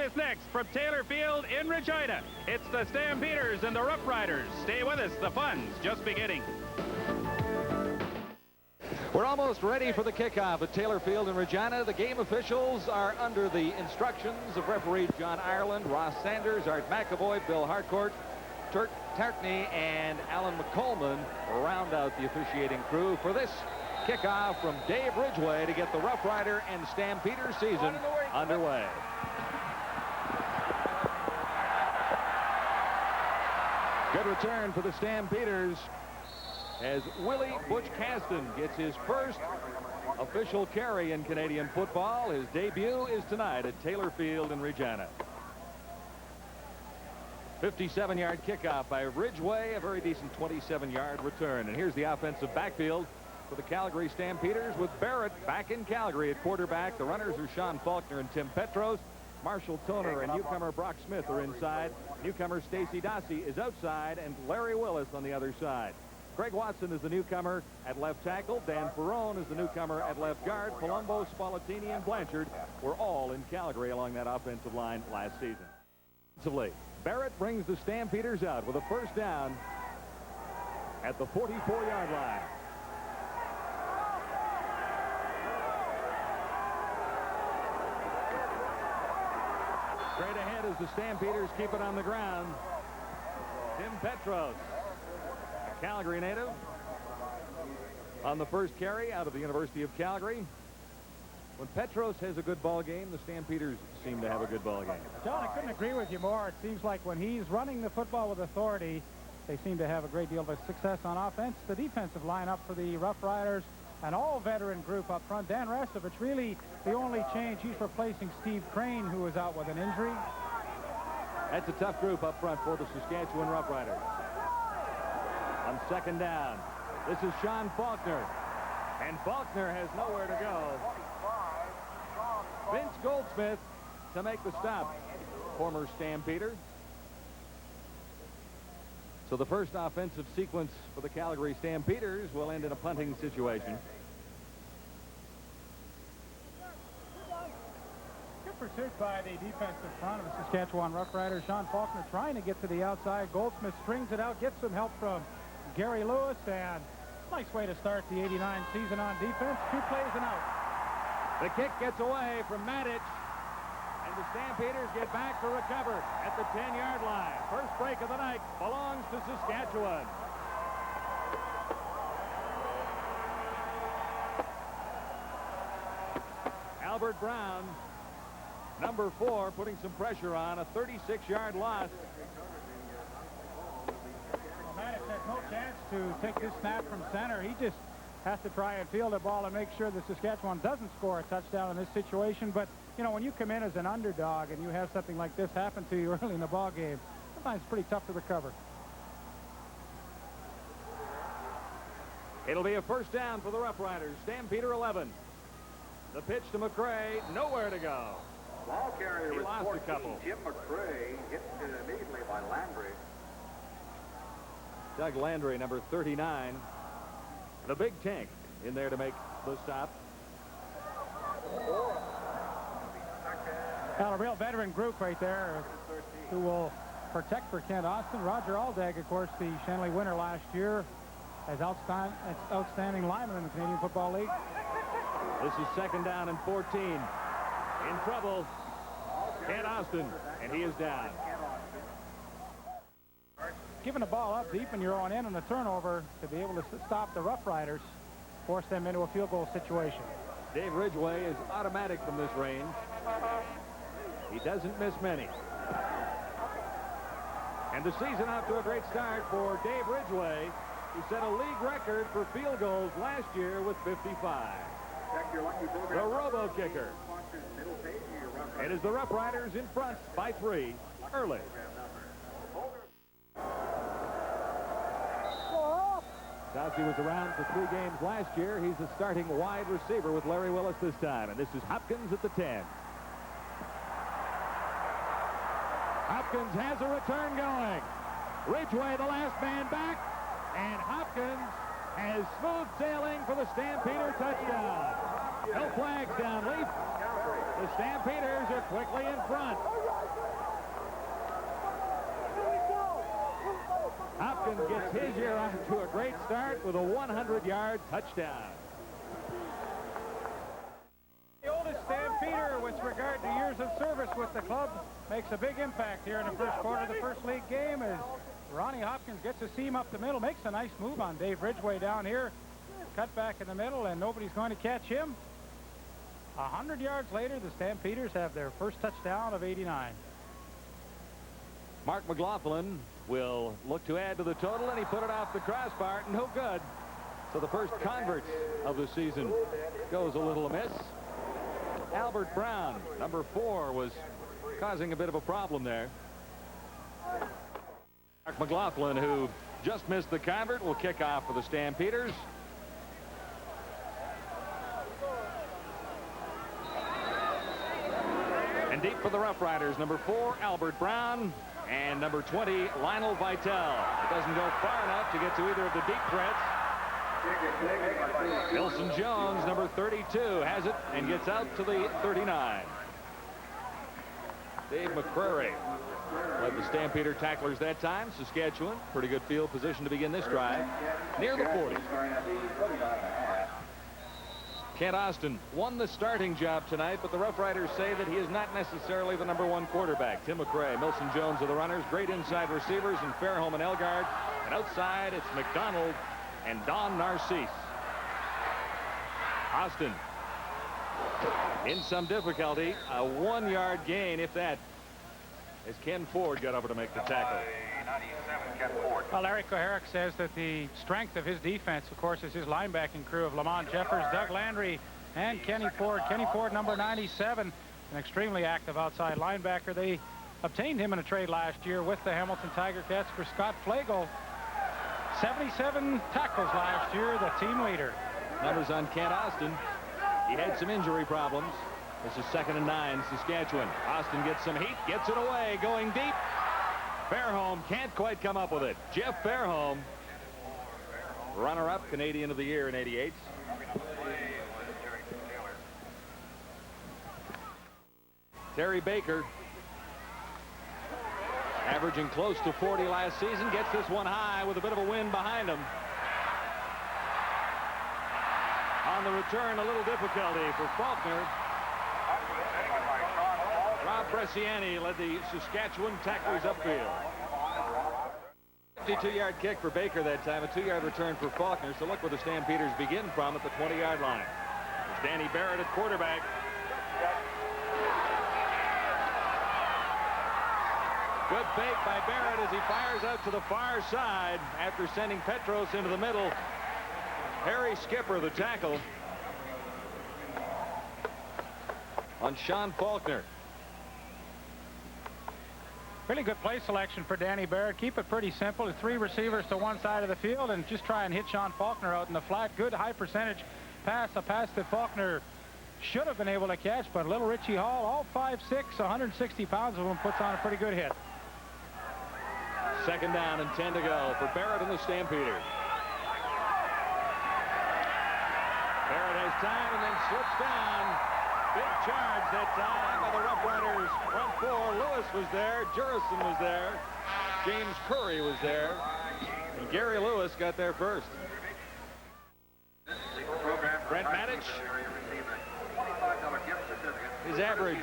is next from Taylor Field in Regina. It's the Stampeders and the Roughriders. Stay with us. The fun's just beginning. We're almost ready for the kickoff at Taylor Field in Regina. The game officials are under the instructions of referee John Ireland, Ross Sanders, Art McAvoy, Bill Harcourt, Turk Tartney, and Alan McColeman round out the officiating crew for this kickoff from Dave Ridgway to get the Rough Rider and Stampeder season underway. Good return for the Stampeders as Willie Butch Caston gets his first official carry in Canadian football. His debut is tonight at Taylor Field in Regina. 57-yard kickoff by Ridgway, a very decent 27-yard return. And here's the offensive backfield for the Calgary Stampeders with Barrett back in Calgary at quarterback. The runners are Sean Faulkner and Tim Petros. Marshall Toner and newcomer Brock Smith are inside. Newcomer Stacy Dossie is outside, and Larry Willis on the other side. Greg Watson is the newcomer at left tackle. Dan Ferrone is the newcomer at left guard. Palumbo, Spallettini, and Blanchard were all in Calgary along that offensive line last season. Barrett brings the Stampeders out with a first down at the 44-yard line. Straight ahead as the Stampeders keep it on the ground. Tim Petros, a Calgary native, on the first carry out of the University of Calgary. When Petros has a good ball game, the Stampeders seem to have a good ball game. John, I couldn't agree with you more. It seems like when he's running the football with authority, they seem to have a great deal of success on offense. The defensive lineup for the Rough Riders, an all-veteran group up front. Dan Resovich, really the only change. He's replacing Steve Crane, who was out with an injury. That's a tough group up front for the Saskatchewan Roughriders. On second down, this is Sean Faulkner. And Faulkner has nowhere to go. Vince Goldsmith to make the stop, former Stampeder. So the first offensive sequence for the Calgary Stampeders will end in a punting situation. Good pursuit by the defensive front of the Saskatchewan Roughriders. Sean Faulkner trying to get to the outside. Goldsmith strings it out, gets some help from Gary Lewis, and nice way to start the '89 season on defense. 2 plays and out. The kick gets away from Matic, and the Stampeders get back to recover at the 10-yard line. First break of the night belongs to Saskatchewan. Albert Brown, number 4, putting some pressure on a 36-yard loss. Well, Matic has no chance to take this snap from center. He just has to try and field the ball and make sure that Saskatchewan doesn't score a touchdown in this situation. But, you know, when you come in as an underdog and you have something like this happen to you early in the ball game, sometimes it's pretty tough to recover. It'll be a first down for the Rough Riders. Stampeder 11. The pitch to McCray, nowhere to go. Ball carrier He with lost 14, a couple. Jim McCray hit immediately by Landry. Doug Landry, number 39. The big tank in there to make the stop. Well, a real veteran group right there who will protect for Kent Austin. Roger Aldag, of course, the Shanley winner last year, as outstanding lineman in the Canadian Football League. This is second down and 14. In trouble, Kent Austin, and he is down. Giving the ball up deep and you're on in on the turnover to be able to stop the Rough Riders, force them into a field goal situation. Dave Ridgway is automatic from this range. He doesn't miss many. And the season off to a great start for Dave Ridgway, who set a league record for field goals last year with 55. The Robo Kicker. It is the Rough Riders in front by 3 early. Dossie was around for 3 games last year. He's a starting wide receiver with Larry Willis this time. And this is Hopkins at the 10. Hopkins has a return going. Ridgway, the last man back. And Hopkins has smooth sailing for the Stampeder touchdown. No flags down, Leaf. The Stampeders are quickly in front. Hopkins gets his year on to a great start with a 100-yard touchdown. The oldest Stampeder with regard to years of service with the club makes a big impact here in the first quarter of the first league game as Ronnie Hopkins gets a seam up the middle, makes a nice move on Dave Ridgway down here. Cut back in the middle, and nobody's going to catch him. 100 yards later, the Stampeders have their first touchdown of 89. Mark McLaughlin will look to add to the total, and he put it off the crossbar. No good. So the first convert of the season goes a little amiss. Albert Brown, number 4, was causing a bit of a problem there. Mark McLaughlin, who just missed the convert, will kick off for the Stampeders. And deep for the Roughriders, number 4, Albert Brown, and number 20, Lionel Vitale. It doesn't go far enough to get to either of the deep threats. Wilson Jones, number 32, has it and gets out to the 39. Dave McCrary led the Stampeder tacklers that time. Saskatchewan, pretty good field position to begin this drive. Near the 40. Kent Austin won the starting job tonight, but the Roughriders say that he is not necessarily the number 1 quarterback. Tim McCray, Milson Jones are the runners. Great inside receivers in Fairholm and Elgard. And outside, it's McDonald and Don Narcisse. Austin in some difficulty. A 1-yard gain, if that, as Ken Ford got over to make the tackle. Well, Larry Koharic says that the strength of his defense, of course, is his linebacking crew of Lamont Jeffers, Doug Landry, and Kenny Ford. Kenny Ford, number 97, an extremely active outside linebacker. They obtained him in a trade last year with the Hamilton Tiger Cats for Scott Flagle. 77 tackles last year, the team leader. Numbers on Kent Austin. He had some injury problems. This is 2nd and 9, Saskatchewan. Austin gets some heat, gets it away, going deep. Fairholm can't quite come up with it. Jeff Fairholm, runner-up Canadian of the Year in '88. Terry Baker, averaging close to 40 last season, gets this one high with a bit of a wind behind him. On the return, a little difficulty for Faulkner. Rob Bresciani led the Saskatchewan tacklers upfield. 52-yard kick for Baker that time, a 2-yard return for Faulkner. So look where the Stampeders begin from at the 20-yard line. There's Danny Barrett at quarterback. Good fake by Barrett as he fires out to the far side after sending Petros into the middle. Harry Skipper, the tackle on Sean Faulkner. Really good play selection for Danny Barrett. Keep it pretty simple. 3 receivers to one side of the field and just try and hit Sean Faulkner out in the flat. Good high percentage pass, a pass that Faulkner should have been able to catch, but little Richie Hall, all 5'6", 160 pounds of him, puts on a pretty good hit. 2nd down and 10 to go for Barrett and the Stampeders. Barrett has time and then slips down. Big charge that time by the Roughriders. Front 4. Lewis was there. Jurison was there. James Curry was there. And Gary Lewis got there first. Brent Mattich. His average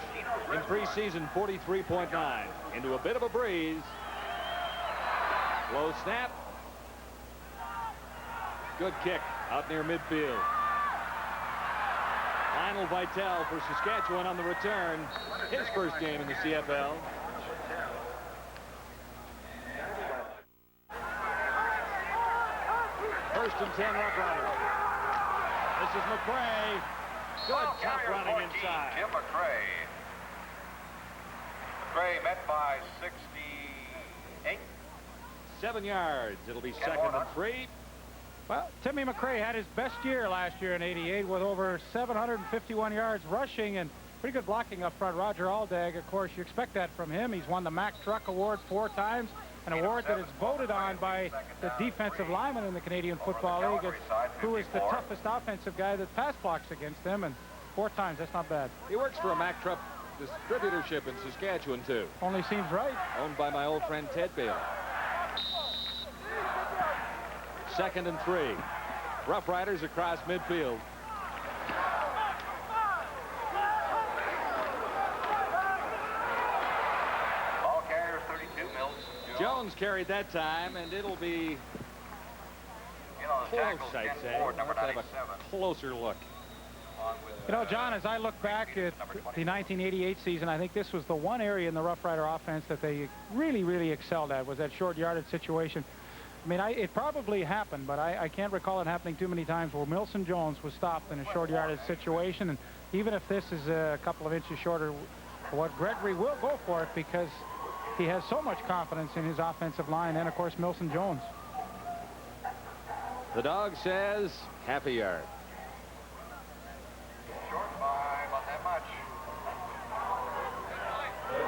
in preseason 43.9. Into a bit of a breeze. Low snap. Good kick out near midfield. Lionel Vitale for Saskatchewan on the return. His first game in the CFL. First and 10 Roughriders. This is McCray. Good tough running inside. Tim McCray. McCray met by 68. 7 yards. It'll be 2nd and 3. Well, Timmy McCray had his best year last year in '88 with over 751 yards rushing and pretty good blocking up front. Roger Aldag, of course, you expect that from him. He's won the Mack Truck Award 4 times, an award that is voted on by the defensive lineman in the Canadian Football League, who is the toughest offensive guy that pass blocks against them, and 4 times, that's not bad. He works for a Mack Truck distributorship in Saskatchewan, too. Only seems right. Owned by my old friend Ted Bailey. 2nd and 3. Roughriders across midfield. Ball carrier 32, Mills. Jones carried that time, and it'll be You know, the close, tackle's I'd 10 say. forward, number Let's have 97. a closer look. On with, You know, John, as I look back at the 1988 season, I think this was the one area in the Rough Rider offense that they really excelled at, was that short yardage situation. I mean, it probably happened, but I can't recall it happening too many times where Milson Jones was stopped in a short yardage situation. And even if this is a couple of inches shorter, what Gregory will go for it because he has so much confidence in his offensive line and, of course, Milson Jones. The dog says half a yard. short by about that much.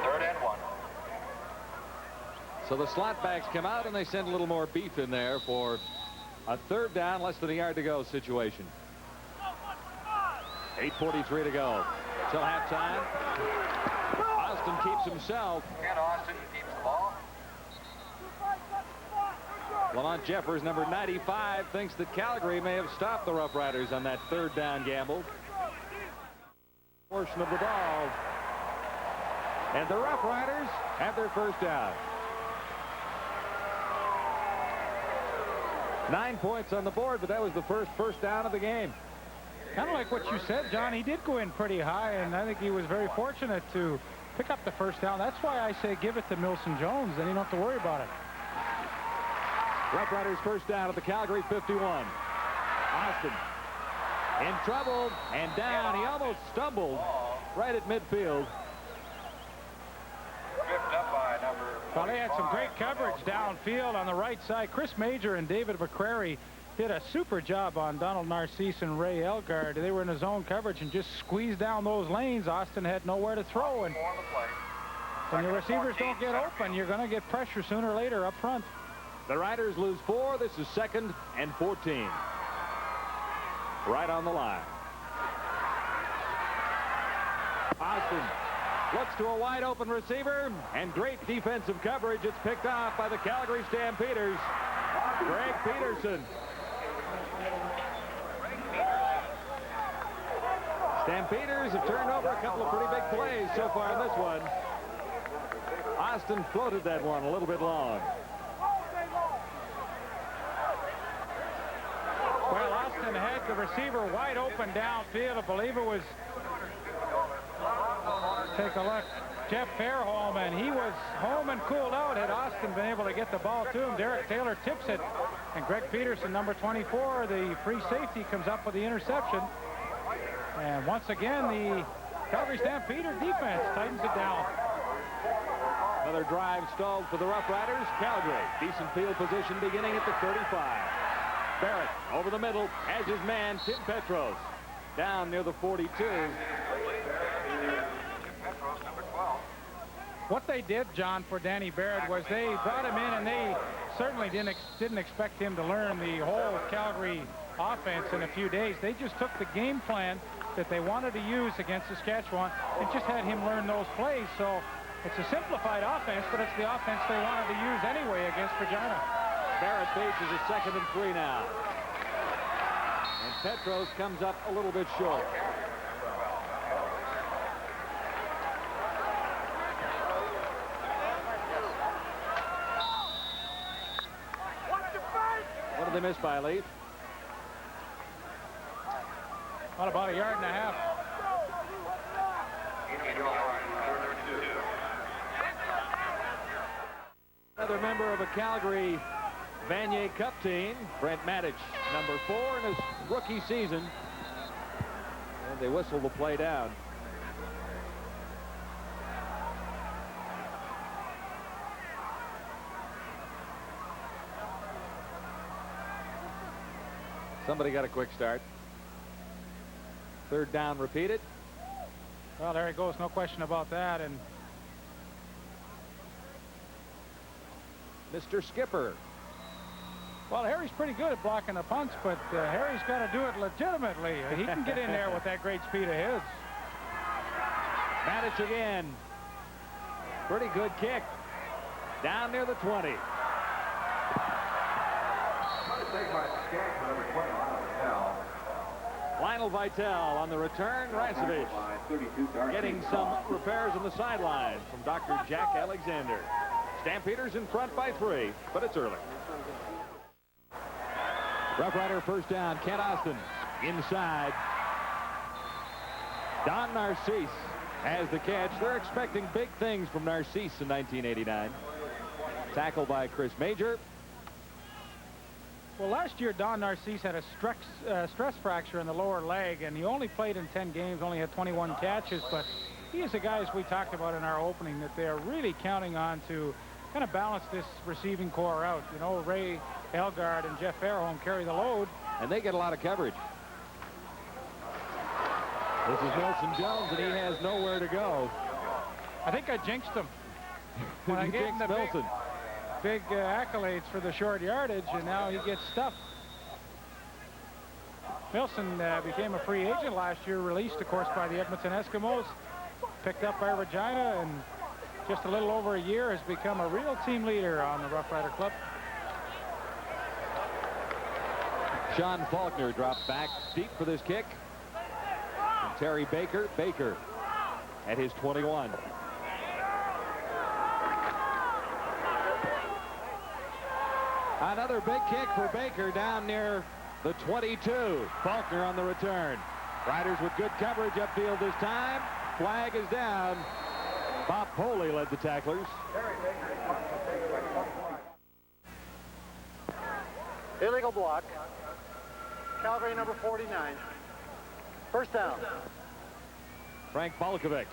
3rd and 1. So the slot backs come out and they send a little more beef in there for a 3rd down, less than a yard to go situation. 8:43 to go till halftime. Austin keeps himself. And Austin keeps the ball. Lamont Jeffers, number 95, thinks that Calgary may have stopped the Roughriders on that 3rd down gamble. Portion of the ball. And the Roughriders have their 1st down. 9 points on the board, but that was the first down of the game. Kind of like what you said, John. He did go in pretty high, and I think he was very fortunate to pick up the 1st down. That's why I say give it to Milson Jones. Then you don't have to worry about it. Roughriders 1st down at the Calgary 51. Austin in trouble and down. He almost stumbled right at midfield. Tripped up by number. Well, they had some great coverage downfield on the right side. Chris Major and David McCrary did a super job on Donald Narcisse and Ray Elgard. They were in his zone coverage and just squeezed down those lanes. Austin had nowhere to throw, and when your receivers don't get open, you're going to get pressure sooner or later up front. The Riders lose 4. This is 2nd and 14. Right on the line. Austin looks to a wide open receiver and great defensive coverage. It's picked off by the Calgary Stampeders. Greg Peterson. Stampeders have turned over a couple of pretty big plays so far in this one. Austin floated that one a little bit long. Well, Austin had the receiver wide open downfield. I believe it was, take a look, Jeff Fairholm, and he was home and cooled out. Had Austin been able to get the ball to him, Derek Taylor tips it, and Greg Peterson, number 24, the free safety, comes up with the interception. And once again, the Calgary Stampeder defense tightens it down. Another drive stalled for the Roughriders. Calgary, decent field position beginning at the 35. Barrett over the middle has his man, Tim Petros, down near the 42. What they did, John, for Danny Barrett was they brought him in, and they certainly didn't expect him to learn the whole Calgary offense in a few days. They just took the game plan that they wanted to use against Saskatchewan and just had him learn those plays. So it's a simplified offense, but it's the offense they wanted to use anyway against Regina. Barrett faces a 2nd and 3 now. And Petros comes up a little bit short. What did they miss by, Leaf? What, about a yard and a half? Another member of a Calgary Vanier Cup team, Brent Matic, number 4 in his rookie season. And they whistle the play down. Somebody got a quick start. 3rd down repeated. Well, there he goes, no question about that. And Mr. Skipper. well, Harry's pretty good at blocking the punts, but Harry's got to do it legitimately. He can get in there with that great speed of his. Matic again. Pretty good kick. Down near the 20. Lionel Vitale on the return. Rasevich getting some repairs on the sideline from Dr. Jack Alexander. Stampeders in front by 3, but it's early. Rough Rider first down. Kent Austin inside. Don Narcisse has the catch. They're expecting big things from Narcisse in 1989. Tackled by Chris Major. Well, last year, Don Narcisse had a stress fracture in the lower leg, and he only played in 10 games, only had 21 catches, but he is a guy, as we talked about in our opening, that they're really counting on to kind of balance this receiving core out. You know, Ray Elgard and Jeff Fairholm carry the load. And they get a lot of coverage. This is Nelson Jones, and he has nowhere to go. I think I jinxed him. When I gave him the big accolades for the short yardage, and now he gets stuffed. Milson became a free agent last year, released, of course, by the Edmonton Eskimos, picked up by Regina, and just a little over a year has become a real team leader on the Rough Rider Club. Sean Faulkner dropped back deep for this kick. And Terry Baker at his 21. Another big kick for Baker down near the 22. Faulkner on the return. Riders with good coverage upfield this time. Flag is down. Bob Poley led the tacklers. Illegal block. Calgary number 49. First down. Frank Balkovic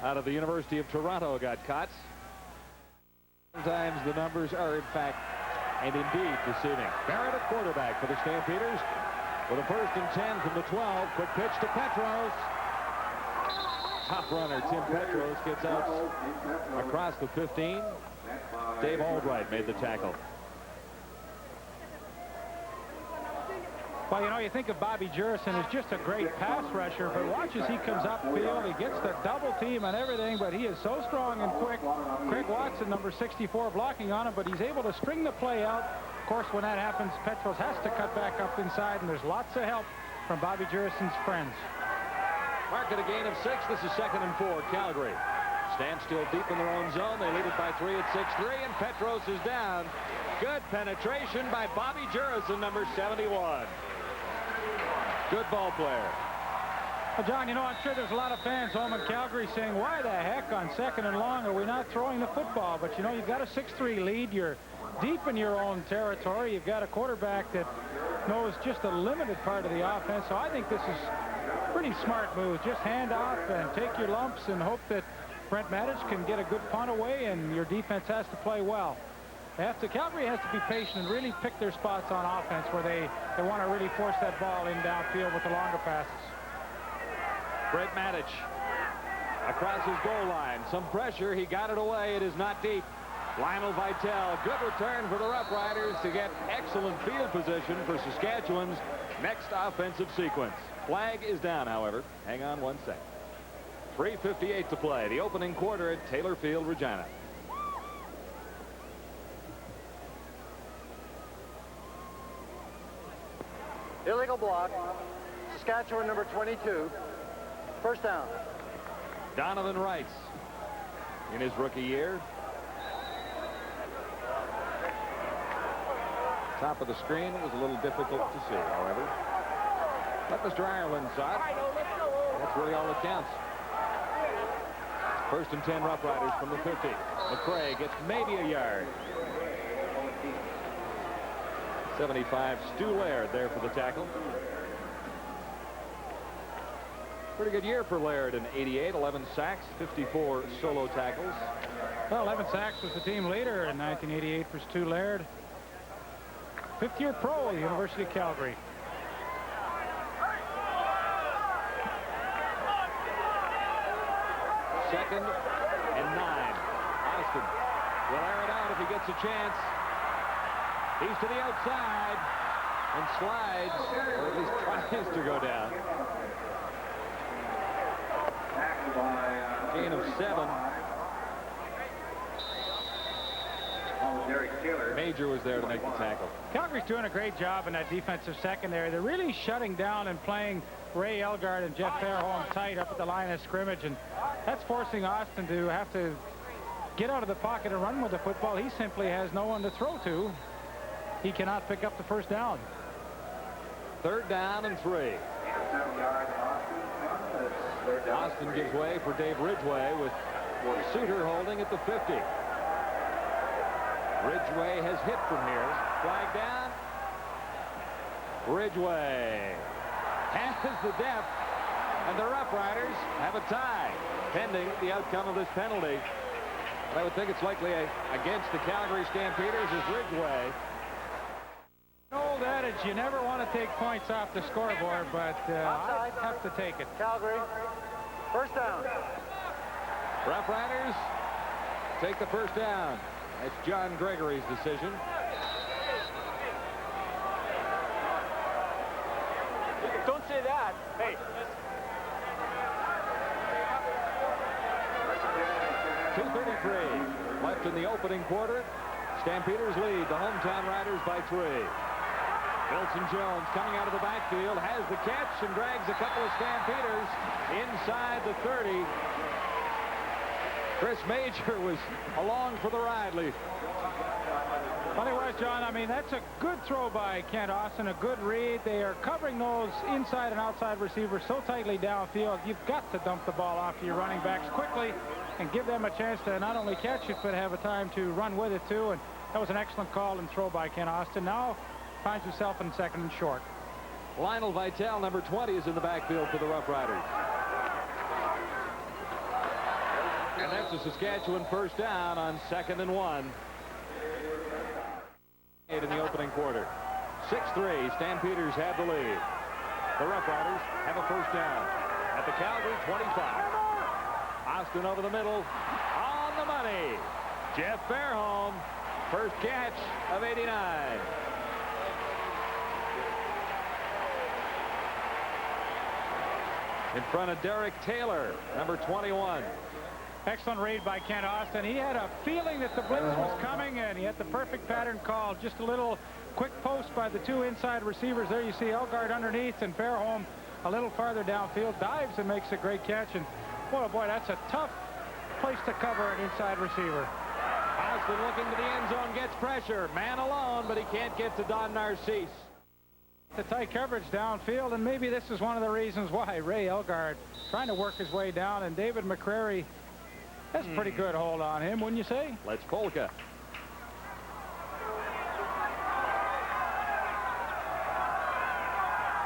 out of the University of Toronto got caught. Sometimes the numbers are in fact and indeed deceiving. Barrett at quarterback for the Stampeders with a 1st and 10 from the 12. Quick pitch to Petros. Top runner Tim Petros gets out across the 15. Dave Albright made the tackle. Well, you know, you think of Bobby Jurison as just a great pass rusher, but watch as he comes upfield. He gets the double team and everything, but he is so strong and quick. Craig Watson, number 64, blocking on him, but he's able to string the play out. Of course, when that happens, Petros has to cut back up inside, and there's lots of help from Bobby Jurison's friends. Mark at a gain of 6. This is 2nd and 4. Calgary stands still deep in their own zone. They lead it by 3 at 6-3, and Petros is down. Good penetration by Bobby Jurison, number 71. Good ball player. Well, John, you know, I'm sure there's a lot of fans home in Calgary saying, why the heck on 2nd and long are we not throwing the football? But, you know, you've got a 6-3 lead. You're deep in your own territory. You've got a quarterback that knows just a limited part of the offense. So I think this is a pretty smart move. Just hand off and take your lumps and hope that Brent Matic can get a good punt away, and your defense has to play well. Calgary has to be patient and really pick their spots on offense where they want to really force that ball in downfield with the longer passes. Brent Matic across his goal line. Some pressure. He got it away. It is not deep. Lionel Vitale. Good return for the Rough Riders to get excellent field position for Saskatchewan's next offensive sequence. Flag is down, however. Hang on 1 second. 3:58 to play. The opening quarter at Taylor Field, Regina. Illegal block. Saskatchewan number 22. First down. Donovan Rice in his rookie year. Top of the screen was a little difficult to see, however. But Mr. Ireland saw it. That's really all that counts. 1st and 10 Rough Riders from the 50. McCray gets maybe a yard. 75, Stu Laird there for the tackle. Pretty good year for Laird in 88. 11 sacks, 54 solo tackles. Well, 11 sacks was the team leader in 1988 for Stu Laird. 5th-year pro at the University of Calgary. Second and 9. Austin will air it out if he gets a chance. He's to the outside and slides, or at least tries to go down. Gain of 7. Major was there to make the tackle. Calgary's doing a great job in that defensive secondary. They're really shutting down and playing Ray Elgard and Jeff Fairholm tight up at the line of scrimmage, and that's forcing Austin to have to get out of the pocket and run with the football. He simply has no one to throw to. He cannot pick up the first down. 3rd down and 3. Austin gives way for Dave Ridgway with Suter holding at the 50. Ridgway has hit from here. Flag down. Ridgway has the depth, and the Roughriders have a tie pending the outcome of this penalty. But I would think it's likely against the Calgary Stampeders as Ridgway. Old adage, you never want to take points off the scoreboard, but I have to take it. Calgary. First down. Roughriders take the first down. That's John Gregory's decision. Don't say that. Hey. 2:33 left in the opening quarter. Stampeders lead the hometown Riders by 3. Wilson Jones coming out of the backfield has the catch and drags a couple of Stampeders inside the 30. Chris Major was along for the ride. Funny was, John, I mean, that's a good throw by Kent Austin, a good read. They are covering those inside and outside receivers so tightly downfield. You've got to dump the ball off to your running backs quickly and give them a chance to not only catch it, but have a time to run with it, too. And that was an excellent call and throw by Kent Austin. Now finds himself in 2nd and short. Lionel Vitale, number 20, is in the backfield for the Roughriders. And that's a Saskatchewan first down on 2nd and 1. In the opening quarter. 6-3, Stampeders have the lead. The Roughriders have a first down at the Calgary 25. Austin over the middle, on the money. Jeff Fairholm, first catch of 89. In front of Derek Taylor, number 21. Excellent read by Kent Austin. He had a feeling that the blitz was coming, and he had the perfect pattern call. Just a little quick post by the 2 inside receivers. There you see Elgard underneath, and Fairholm a little farther downfield. Dives and makes a great catch. And boy, oh boy, that's a tough place to cover an inside receiver. Austin looking to the end zone, gets pressure. Man alone, but he can't get to Don Narcisse. The tight coverage downfield, and maybe this is one of the reasons why Ray Elgard trying to work his way down, and David McCrary has pretty good hold on him, wouldn't you say? Let's polka.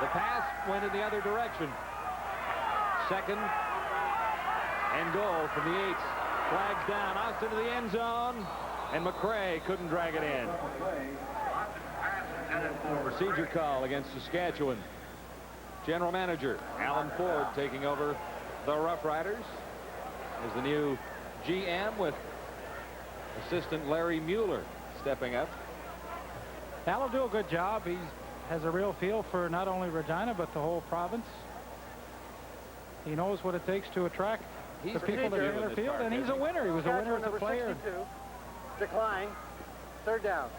The pass went in the other direction. 2nd and goal from the 8. Flags down. Austin to the end zone, and McCray couldn't drag it in. Procedure call against Saskatchewan. General Manager Alan Ford taking over the Roughriders as the new GM, with assistant Larry Mueller stepping up. Al will do a good job. He has a real feel for not only Regina but the whole province. He knows what it takes to attract the people to Taylor Field, and he's a winner. He was a winner as a player. 62. Decline. 3rd down.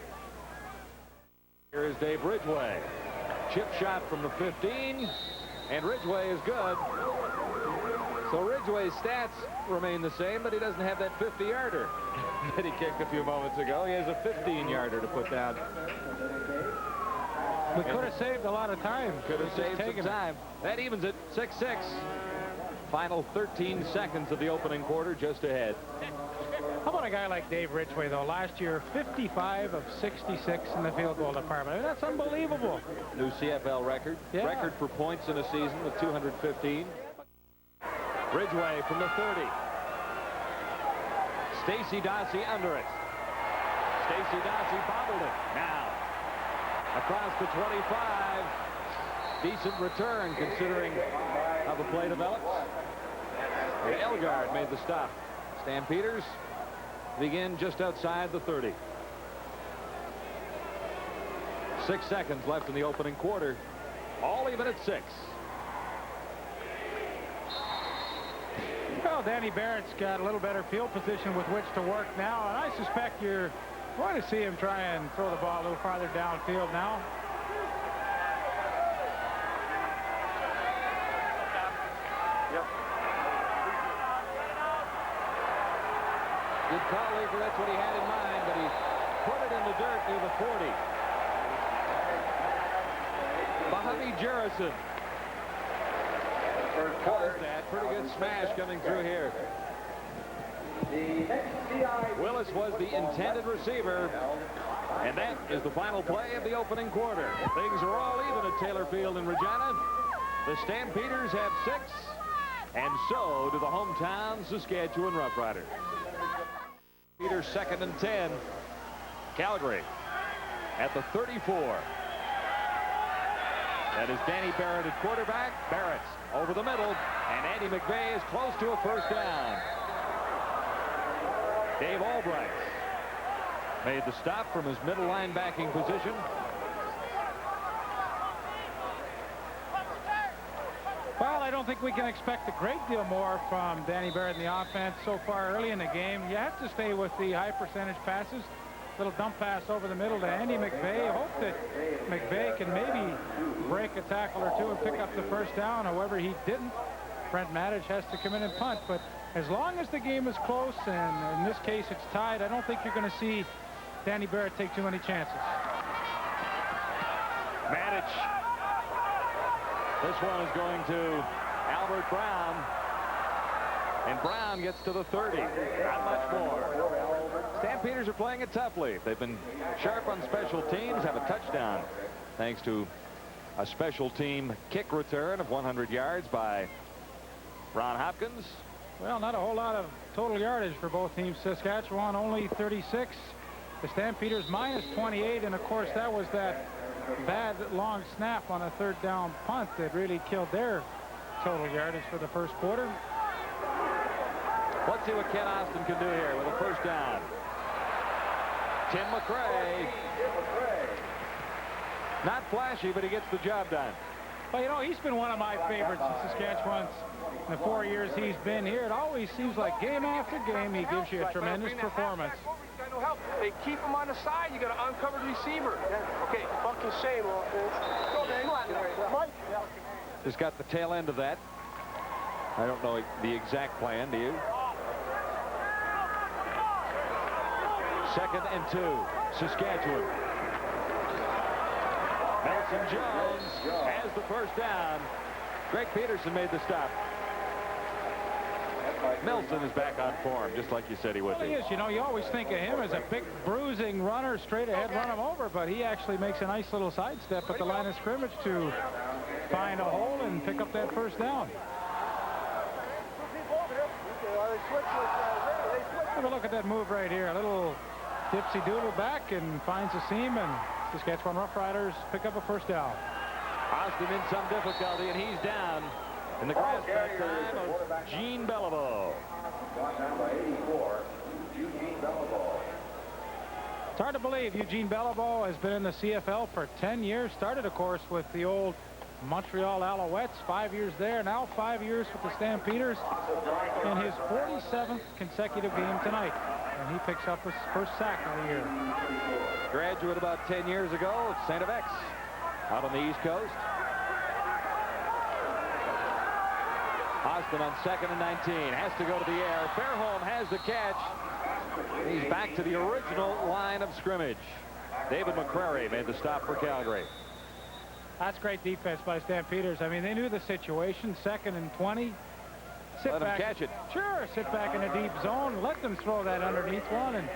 Here is Dave Ridgway. Chip shot from the 15, and Ridgway is good. So Ridgway's stats remain the same, but he doesn't have that 50-yarder that he kicked a few moments ago. He has a 15-yarder to put down. We could have saved a lot of time. Could have saved some time. That evens it, 6-6. Final 13 seconds of the opening quarter just ahead. How about a guy like Dave Ridgway, though? Last year, 55 of 66 in the field goal department. I mean, that's unbelievable. New CFL record. Yeah. Record for points in a season with 215. Ridgway from the 30. Stacey Dossey under it. Stacey Dossey bobbled it. Now, across the 25. Decent return considering how the play develops. And Elgard made the stop. Stampeders begin just outside the 30. 6 seconds left in the opening quarter. All even at 6. Well, Danny Barrett's got a little better field position with which to work now, and I suspect you're Want to see him try and throw the ball a little farther downfield now. Yep. Good call, Leaker. That's what he had in mind, but he put it in the dirt near the 40. Bobby Jerrison. Calls that. Pretty good smash coming through here. Willis was the intended receiver, and that is the final play of the opening quarter. Things are all even at Taylor Field in Regina. The Stampeders have 6, and so do the hometown Saskatchewan Roughriders. Peters 2nd and 10. Calgary at the 34. That is Danny Barrett at quarterback. Barrett over the middle, and Andy McVeigh is close to a first down. Dave Albright made the stop from his middle linebacking position. Well, I don't think we can expect a great deal more from Danny Barrett in the offense so far early in the game. You have to stay with the high percentage passes. Little dump pass over the middle to Andy McVeigh. Hope that McVeigh can maybe break a tackle or two and pick up the first down. However, he didn't. Brent Mattich has to come in and punt. But as long as the game is close, and in this case it's tied, I don't think you're going to see Danny Barrett take too many chances. Mattich. This one is going to Albert Brown. And Brown gets to the 30. Not much more. Stampeders are playing it toughly. They've been sharp on special teams, have a touchdown thanks to a special team kick return of 100 yards by Ron Hopkins. Well, not a whole lot of total yardage for both teams. Saskatchewan only 36. The Stampeders minus 28. And, of course, that was that bad long snap on a third down punt that really killed their total yardage for the first quarter. Let's see what Ken Austin can do here with a first down. Tim McRae. Not flashy, but he gets the job done. Well, you know, he's been one of my favorites in Saskatchewan in the 4 years he's been here. It always seems like game after game he gives you a tremendous performance. They keep him on the side. You got an uncovered receiver. Okay, fucking shame, offense. Go, man. Mike. Just got the tail end of that. I don't know the exact plan, do you? 2nd and 2. Saskatchewan. Nelson Jones has the first down. Greg Peterson made the stop. Nelson is back on form, just like you said he would be. He is. You know, you always think of him as a big bruising runner, straight ahead, run him over, but he actually makes a nice little sidestep at the line of scrimmage to find a hole and pick up that first down. Have a look at that move right here. A little dipsy doodle back and finds a seam, and Saskatchewan Roughriders pick up a first down. Austin in some difficulty, and he's down in the grass that time of Gene Beliveau. It's hard to believe Eugene Beliveau has been in the CFL for 10 years. Started, of course, with the old Montreal Alouettes, 5 years there, now 5 years with the Stampeders in his 47th consecutive game tonight. And he picks up his first sack of the year. Graduate about 10 years ago at St. X out on the East Coast. Austin on 2nd and 19. Has to go to the air. Fairholm has the catch. He's back to the original line of scrimmage. David McCrary made the stop for Calgary. That's great defense by Stampeders. I mean, they knew the situation. 2nd and 20. Let them catch it. Sure, sit back in a deep zone. Let them throw that underneath one and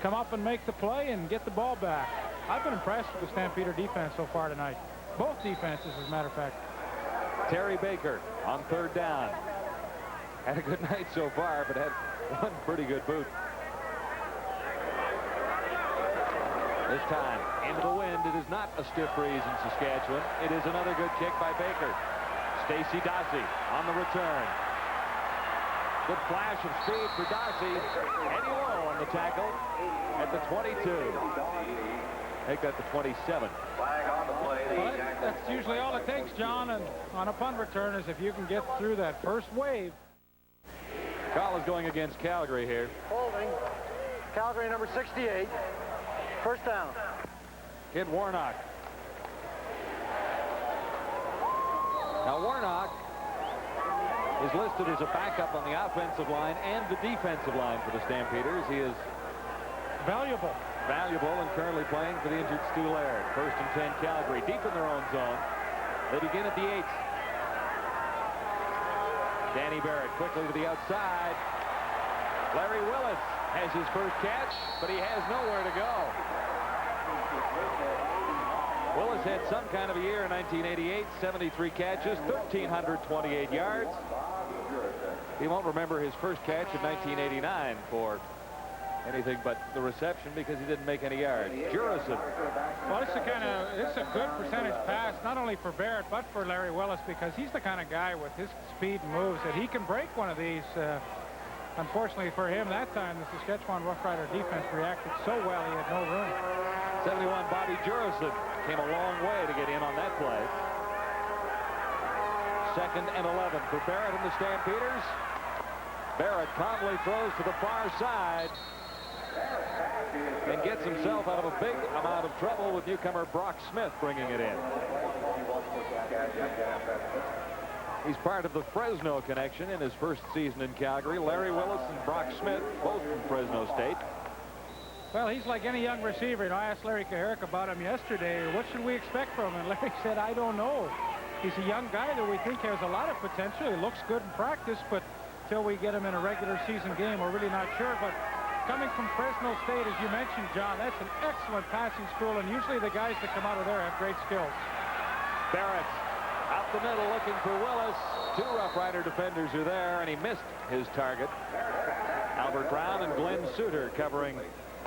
come up and make the play and get the ball back. I've been impressed with the Stampeder defense so far tonight. Both defenses, as a matter of fact. Terry Baker on 3rd down. Had a good night so far, but had one pretty good boot. This time, into the wind. It is not a stiff breeze in Saskatchewan. It is another good kick by Baker. Stacey Dossie on the return. Good flash of speed for Dossie. Eddie Lowe on the tackle at the 22. Make that the 27. Flag on the play. Well, that's usually all it takes, John, and on a punt return is if you can get through that first wave. Call is going against Calgary here. Holding. Calgary number 68. First down. Kid Warnock. Now Warnock is listed as a backup on the offensive line and the defensive line for the Stampeders. He is valuable and currently playing for the injured Stu Laird. First and 10 Calgary, deep in their own zone. They begin at the 8. Danny Barrett quickly to the outside. Larry Willis has his first catch, but he has nowhere to go. Willis had some kind of a year in 1988, 73 catches, 1,328 yards. He won't remember his first catch in 1989 for anything but the reception because he didn't make any yards. Jurison. Well, it's a good percentage pass, not only for Barrett, but for Larry Willis, because he's the kind of guy with his speed and moves that he can break one of these. Unfortunately for him, that time, the Saskatchewan Roughrider defense reacted so well, he had no room. 71, Bobby Jurison came a long way to get in on that play. Second and 11 for Barrett and the Stampeders. Barrett calmly throws to the far side and gets himself out of a big amount of trouble with newcomer Brock Smith bringing it in. He's part of the Fresno connection in his first season in Calgary. Larry Willis and Brock Smith, both from Fresno State. Well, he's like any young receiver. You know, I asked Larry Kaharick about him yesterday. What should we expect from him? And Larry said, I don't know. He's a young guy that we think has a lot of potential. He looks good in practice, but until we get him in a regular season game, we're really not sure. But coming from Fresno State, as you mentioned, John, that's an excellent passing school, and usually the guys that come out of there have great skills. Barrett out the middle looking for Willis. Two Roughrider defenders are there, and he missed his target. Albert Brown and Glenn Suter covering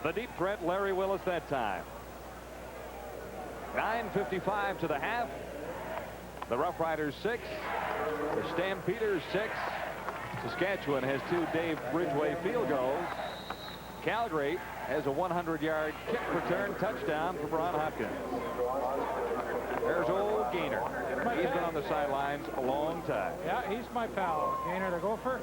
the deep threat, Larry Willis, that time. 9:55 to the half. The Roughriders 6. The Stampeders 6. Saskatchewan has 2 Dave Ridgway field goals. Calgary has a 100-yard kick return touchdown for Ron Hopkins. There's old Gainer. He's been on the sidelines a long time. Yeah, he's my pal. Gainer the Gopher.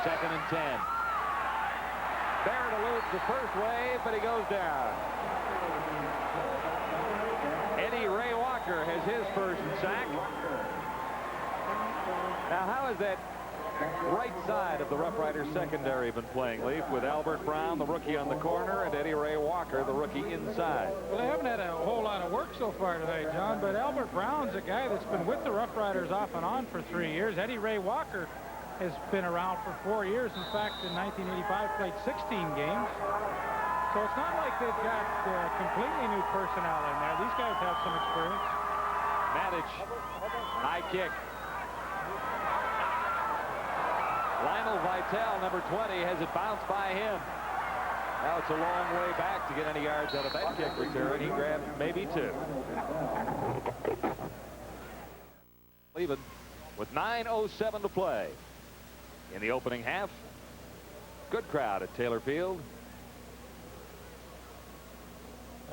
Second and 10. Barrett eludes the first wave, but he goes down. Eddie Ray Walker has his first sack. Now, how has that right side of the Roughriders secondary been playing, Leaf, with Albert Brown, the rookie, on the corner, and Eddie Ray Walker, the rookie, inside? Well, they haven't had a whole lot of work so far today, John, but Albert Brown's a guy that's been with the Roughriders off and on for 3 years. Eddie Ray Walker has been around for 4 years. In fact, in 1985, played 16 games. So it's not like they've got completely new personnel in there. These guys have some experience. Matic, high kick. Lionel Vitale, number 20, has it bounced by him. Now it's a long way back to get any yards out of that kick return. He grabbed maybe 2. Even with 9:07 to play in the opening half. Good crowd at Taylor Field.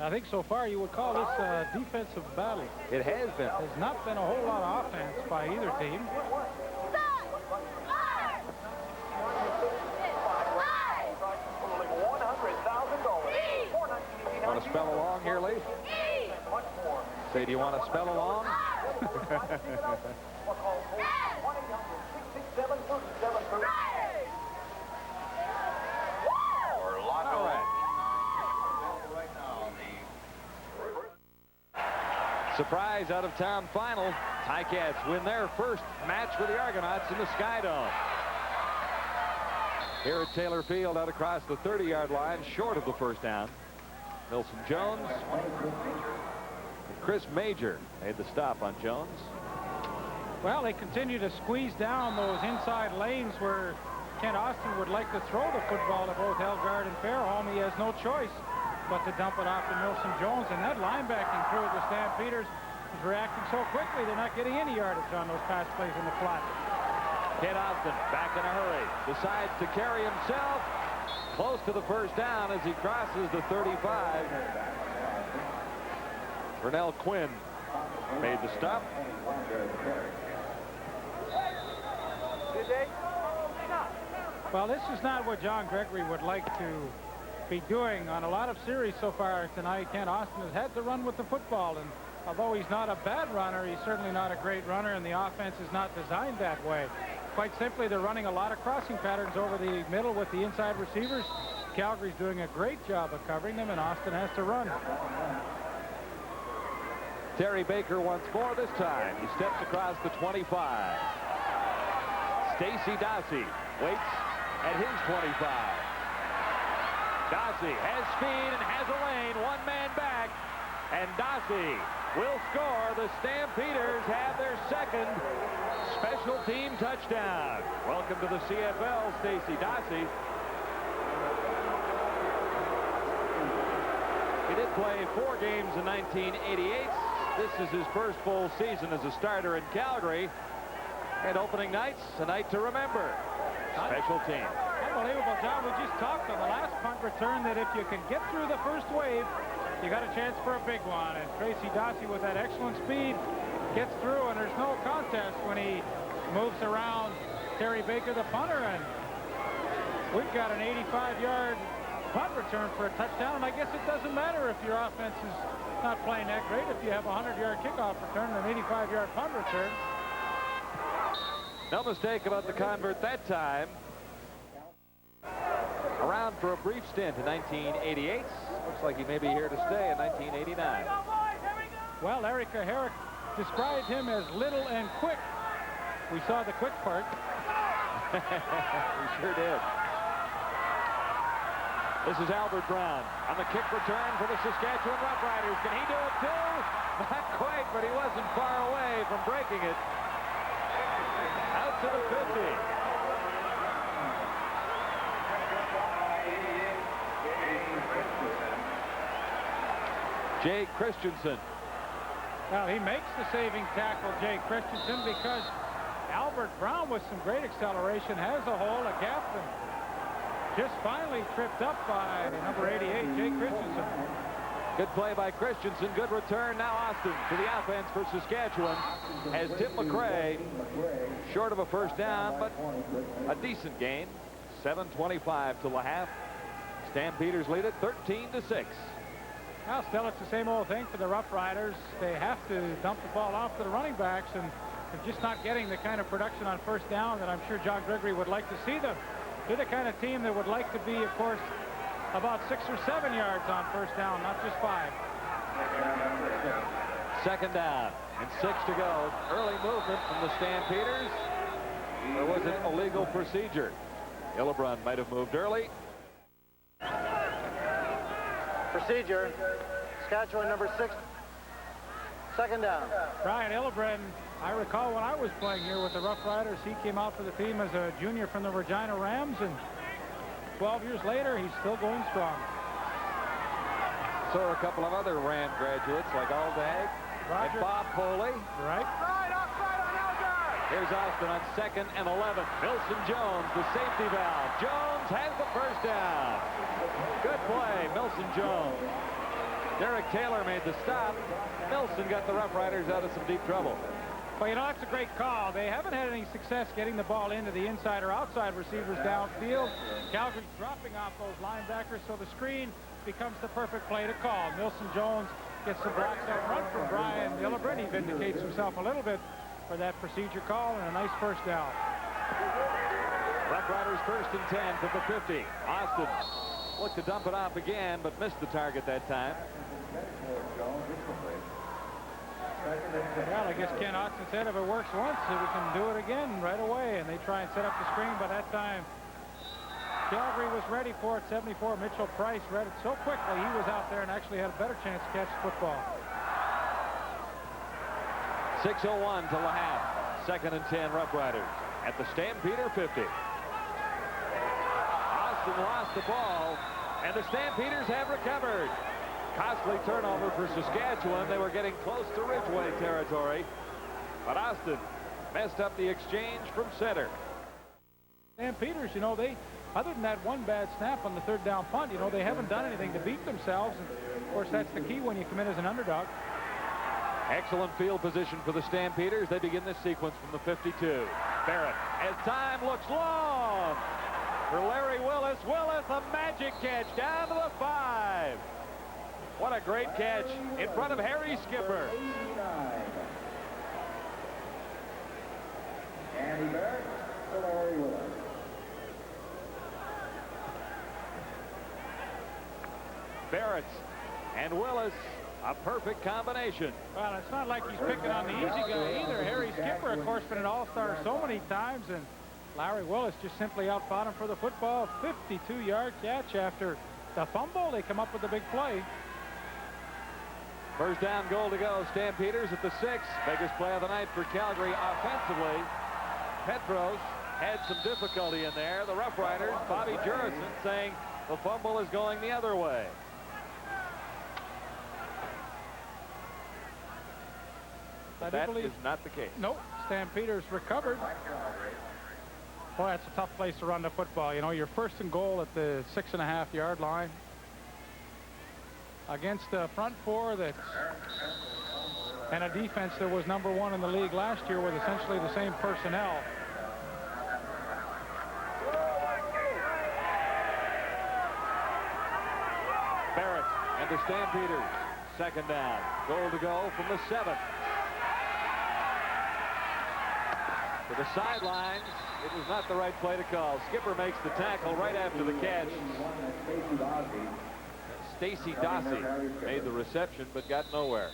I think so far you would call this a defensive battle. It has been. There's not been a whole lot of offense by either team. Want to spell along here, Lee? Say, do you want to spell along? All right. Surprise out-of-town final. Ticats win their first match with the Argonauts in the Sky Dome. Here at Taylor Field, out across the 30-yard line, short of the first down. Milson Jones. Chris Major made the stop on Jones. Well, they continue to squeeze down those inside lanes where Kent Austin would like to throw the football to both Elgard and Fairholm. He has no choice but to dump it off to Milson Jones. And that linebacking crew of the Stampeders is reacting so quickly, they're not getting any yardage on those pass plays in the flat. Kent Austin back in a hurry. Decides to carry himself close to the first down as he crosses the 35. Vernell Quinn made the stop. Well, this is not what John Gregory would like to be doing on a lot of series so far tonight. Ken Austin has had to run with the football, and although he's not a bad runner, he's certainly not a great runner, and the offense is not designed that way. Quite simply, they're running a lot of crossing patterns over the middle with the inside receivers. Calgary's doing a great job of covering them, and Austin has to run. Terry Baker once more this time. He steps across the 25. Stacey Dossey waits at his 25. Dossey has speed and has a lane. One man back. And Dossey will score. The Stampeders have their second special team touchdown. Welcome to the CFL, Stacey Dossey. He did play 4 games in 1988. This is his first full season as a starter in Calgary. And opening night's a night to remember. Special team. Unbelievable, John. We just talked on the last punt return that if you can get through the first wave, you got a chance for a big one. And Tracy Dossey, with that excellent speed, gets through, and there's no contest when he moves around Terry Baker, the punter. And we've got an 85-yard punt return for a touchdown, and I guess it doesn't matter if your offense is not playing that great. If you have a 100-yard kickoff return and an 85-yard punt return. No mistake about the convert that time. Around for a brief stint in 1988. Looks like he may be here to stay in 1989. Well, Eric Herrick described him as little and quick. We saw the quick part. We sure did. This is Albert Brown on the kick return for the Saskatchewan Roughriders. Can he do it too? Not quite, but he wasn't far away from breaking it. Out to the 50. Jay Christensen. Well, he makes the saving tackle, Jay Christensen, because Albert Brown, with some great acceleration, has a hole, a gap, and just finally tripped up by number 88, Jay Christensen. Good play by Christensen. Good return. Now Austin to the offense for Saskatchewan has Tim McRae short of a first down, but a decent gain. 7:25 till the half. Stampeders lead it 13-6. Well, still, it's the same old thing for the Roughriders. They have to dump the ball off to the running backs, and they're just not getting the kind of production on first down that I'm sure John Gregory would like to see them. They're the kind of team that would like to be, of course, about 6 or 7 yards on first down, not just 5. Second down and 6 to go. Early movement from the Stampeders. There was an illegal procedure. Hillebrand might have moved early. Procedure. Saskatchewan number 6. Second down. Brian Hillebrand, I recall when I was playing here with the Roughriders, he came out for the team as a junior from the Regina Rams, and 12 years later, he's still going strong. So are a couple of other Ram graduates like Aldag and Bob Foley. Right. Here's Austin on 2nd and 11. Milson Jones, the safety valve. Jones has the first down. Good play, Milson Jones. Derek Taylor made the stop. Milson got the Roughriders out of some deep trouble. Well, you know, that's a great call. They haven't had any success getting the ball into the inside or outside receivers downfield. Calgary's dropping off those linebackers, so the screen becomes the perfect play to call. Milson Jones gets some blocks out front from Brian Hillebrand. He vindicates himself a little bit for that procedure call, and a nice first down. Roughriders 1st and 10 from the 50. Austin looked to dump it off again, but missed the target that time. Well, I guess Ken Austin said if it works once, we can do it again right away. And they try and set up the screen. By that time, Calgary was ready for it. 74, Mitchell Price read it so quickly. He was out there and actually had a better chance to catch the football. 6:01 till the half. 2nd and 10 Roughriders at the Stampeder 50. Austin lost the ball, and the Stampeders have recovered. Costly turnover for Saskatchewan. They were getting close to Ridgeway territory, but Austin messed up the exchange from center. Stampeders, you know, they, other than that one bad snap on the 3rd down punt, you know, they haven't done anything to beat themselves. And of course, that's the key when you come in as an underdog. Excellent field position for the Stampeders. They begin this sequence from the 52. Barrett, as time looks long for Larry Willis. Willis, a magic catch down to the 5. What a great catch in front of Harry Skipper. Danny Barrett to Larry Willis. Barrett and Willis, a perfect combination. Well, it's not like he's picking on the easy guy either. Harry Skipper, of course, been an all-star so many times, and Larry Willis just simply outfought him for the football. 52-yard catch after the fumble. They come up with a big play. First down, goal to go. Stampeders at the 6. Biggest play of the night for Calgary offensively. Petros had some difficulty in there. The Roughriders, Bobby Jurison, saying the fumble is going the other way. That is not the case. Nope. Stampeders recovered. Boy, that's a tough place to run the football. You know, you're first and goal at the 6.5-yard line against a front four that's and a defense that was #1 in the league last year with essentially the same personnel. Barrett and the Stampeders. Second down. Goal to go from the 7. To the sidelines. It was not the right play to call. Skipper makes the tackle right after the catch. Stacy Dossie made the reception but got nowhere.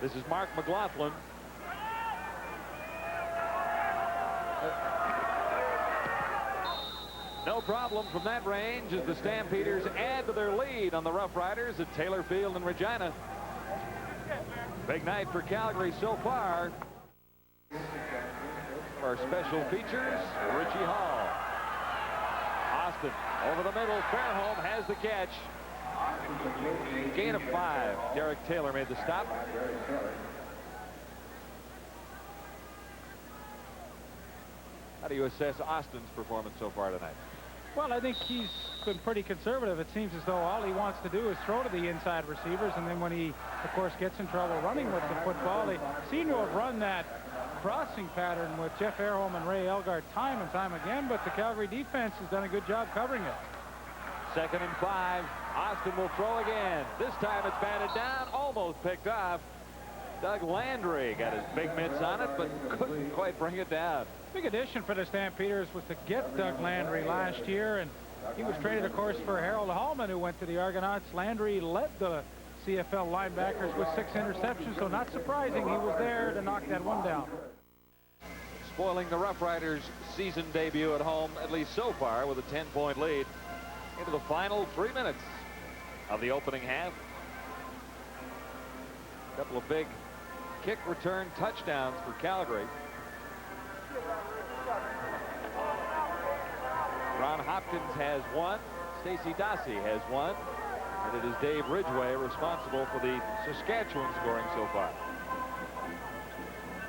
This is Mark McLaughlin. No problem from that range as the Stampeders add to their lead on the Roughriders at Taylor Field in Regina. Big night for Calgary so far. Our special features, Richie Hall. Austin over the middle. Fairholm has the catch. Gain of 5. Derek Taylor made the stop. How do you assess Austin's performance so far tonight? Well, I think he's been pretty conservative. It seems as though all he wants to do is throw to the inside receivers, and then when he, of course, gets in trouble running with the football, they seem to have run that crossing pattern with Jeff Fairholm and Ray Elgart time and time again, but the Calgary defense has done a good job covering it. 2nd and 5. Austin will throw again. This time it's batted down, almost picked off. Doug Landry got his big mitts on it, but couldn't quite bring it down. Big addition for the Stampeders was to get Doug Landry last year, and he was traded, of course, for Harold Hallman, who went to the Argonauts. Landry led the CFL linebackers with 6 interceptions, so not surprising he was there to knock that one down. Spoiling the Roughriders' season debut at home, at least so far, with a 10-point lead into the final 3 minutes of the opening half. A couple of big kick return touchdowns for Calgary. Ron Hopkins has 1. Stacy Dossie has 1. And it is Dave Ridgway responsible for the Saskatchewan scoring so far.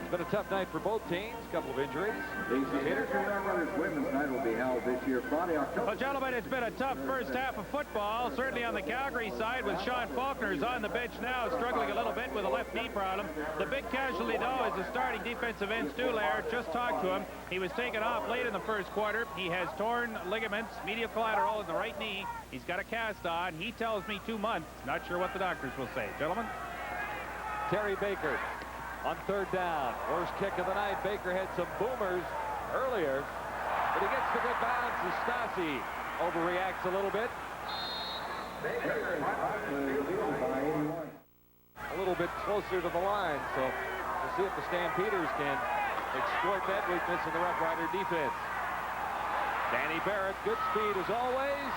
It's been a tough night for both teams. A couple of injuries. The Saskatchewan Roughriders women's night will be held this year Friday, October. Well, gentlemen, it's been a tough first half of football, certainly on the Calgary side, with Sean Faulkner's on the bench now, struggling a little bit with a left knee problem. The big casualty, though, is the starting defensive end, Stu Laird. Just talked to him. He was taken off late in the first quarter. He has torn ligaments, medial collateral in the right knee. He's got a cast on. He tells me 2 months. Not sure what the doctors will say. Gentlemen? Terry Baker on 3rd down. Worst kick of the night. Baker had some boomers earlier, but he gets the good bounce as Stasi overreacts a little bit. A little bit closer to the line, so we'll see if the Stampeders can exploit that weakness in the Roughrider defense. Danny Barrett, good speed as always.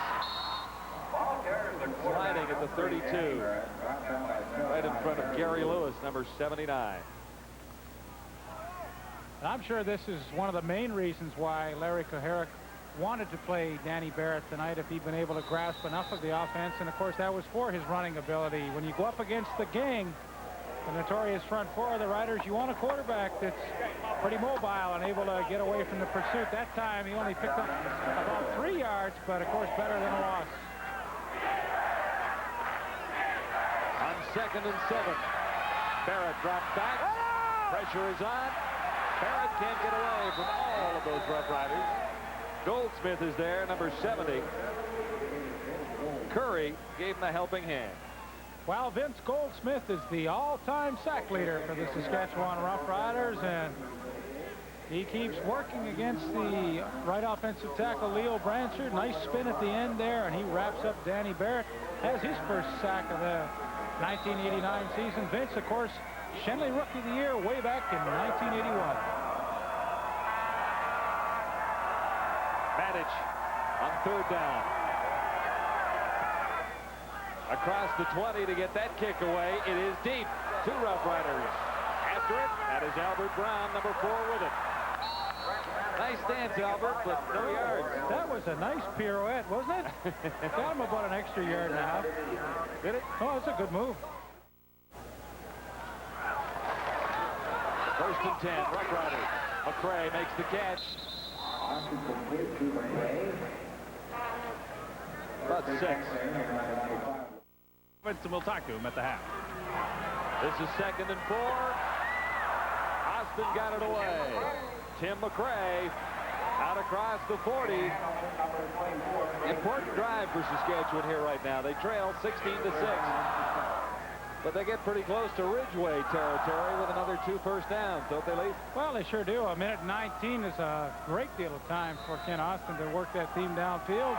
Sliding at the 32. Right in front of Gary Lewis, number 79. And I'm sure this is one of the main reasons why Larry Koharic wanted to play Danny Barrett tonight, if he'd been able to grasp enough of the offense. And, of course, that was for his running ability. When you go up against the gang, the notorious front four of the Riders, you want a quarterback that's pretty mobile and able to get away from the pursuit. That time he only picked up about 3 yards, but, of course, better than a loss. On 2nd and 7. Barrett dropped back. Pressure is on. Barrett can't get away from all of those Rough Riders. Goldsmith is there, number 70. Curry gave him a helping hand. Well, Vince Goldsmith is the all-time sack leader for the Saskatchewan Roughriders, and he keeps working against the right offensive tackle, Leo Branchard. Nice spin at the end there, and he wraps up Danny Barrett. Has his first sack of the 1989 season. Vince, of course, Shenley Rookie of the Year way back in 1981. Matic on 3rd down. Across the 20 to get that kick away. It is deep. 2 Rough Riders after it. That is Albert Brown, number 4, with it. Nice dance, Albert, but no yards. That was a nice pirouette, wasn't it? Got him about an extra yard and a half. Did it? Oh, that's a good move. 1st and 10, Rough Riders. McCray makes the catch. About 6. And we'll talk to him at the half. This is 2nd and 4. Austin got it away. Tim McCray out across the 40. Important drive for Saskatchewan here right now. They trail 16-6. But they get pretty close to Ridgeway territory with another 2 first downs, don't they, Lee? Well, they sure do. A minute 19 is a great deal of time for Ken Austin to work that team downfield.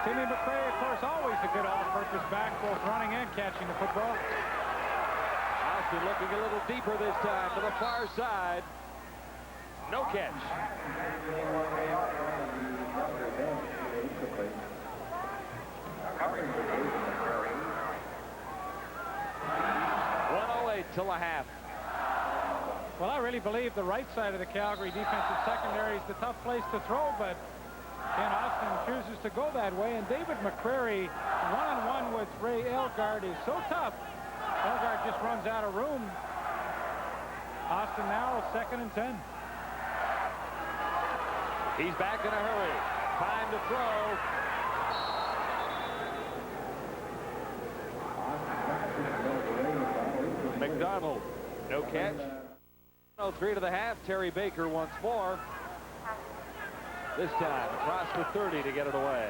Timmy McCray, of course, always a good all-purpose back, both running and catching the football. Austin looking a little deeper this time to the far side. No catch. .108 till a half. Well, I really believe the right side of the Calgary defensive secondary is the tough place to throw, but Ken Austin chooses to go that way, and David McCrary, one-on-one with Ray Elgard, is so tough. Elgard just runs out of room. Austin now 2nd and 10. He's back in a hurry. Time to throw. McDonald, no catch. 3 to the half. Terry Baker once more. This time across the 30 to get it away.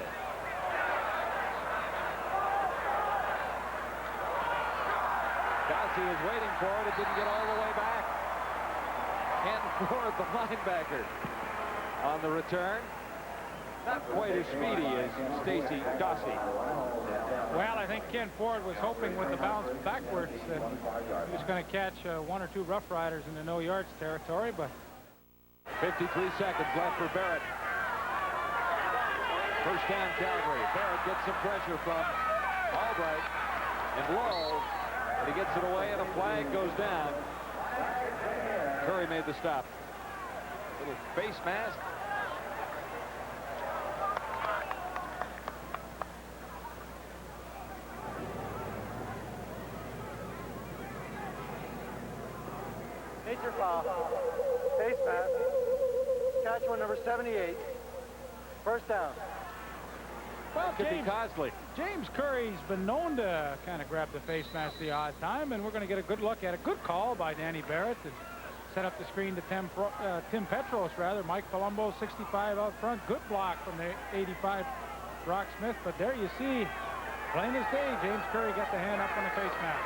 Dossie was waiting for it. It didn't get all the way back. Ken Ford, the linebacker, on the return. Not quite as speedy as Stacy Dossie. Well, I think Ken Ford was hoping with the bounce backwards that he was going to catch 1 or 2 Rough Riders in the no yards territory, but 53 seconds left for Barrett. First down, Calgary. Barrett gets some pressure from Albright and Lowe, and he gets it away, and a flag goes down. Curry made the stop. Little face mask. Major foul. Face mask. Saskatchewan number 78. First down. well, Could be costly. James Curry's been known to kind of grab the face mask the odd time, and we're going to get a good look at a good call by Danny Barrett to set up the screen to Tim Petros, rather. Mike Palumbo, 65 out front. Good block from the 85 Brock Smith, but there you see, plain as day, James Curry got the hand up on the face mask.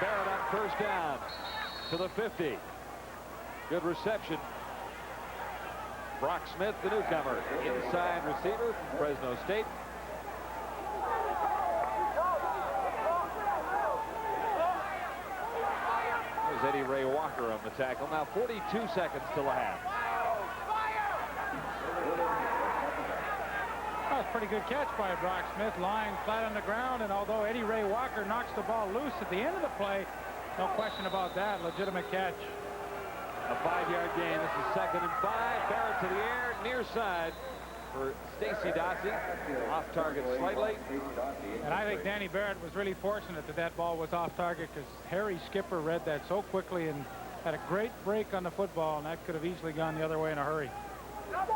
Barrett on first down to the 50. Good reception. Brock Smith, the newcomer, inside receiver from Fresno State. There's Eddie Ray Walker on the tackle. Now 42 seconds till a half. That was a pretty good catch by Brock Smith, lying flat on the ground, and although Eddie Ray Walker knocks the ball loose at the end of the play, no question about that, legitimate catch. A 5-yard gain. This is 2nd and 5. Barrett to the air, near side for Stacy Dossie. Off target slightly. And I think Danny Barrett was really fortunate that that ball was off target, because Harry Skipper read that so quickly and had a great break on the football, and that could have easily gone the other way in a hurry. There's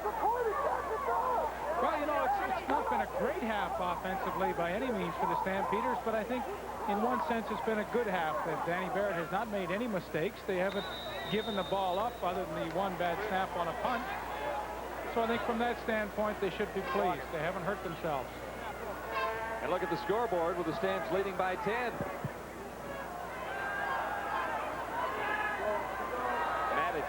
a 40-second ball. Well, you know, it's not been a great half offensively by any means for the Stampeders, but I think in one sense it's been a good half. That Danny Barrett has not made any mistakes. They haven't given the ball up other than the one bad snap on a punt. So I think from that standpoint they should be pleased. They haven't hurt themselves. And look at the scoreboard with the Stamps leading by 10. Matic.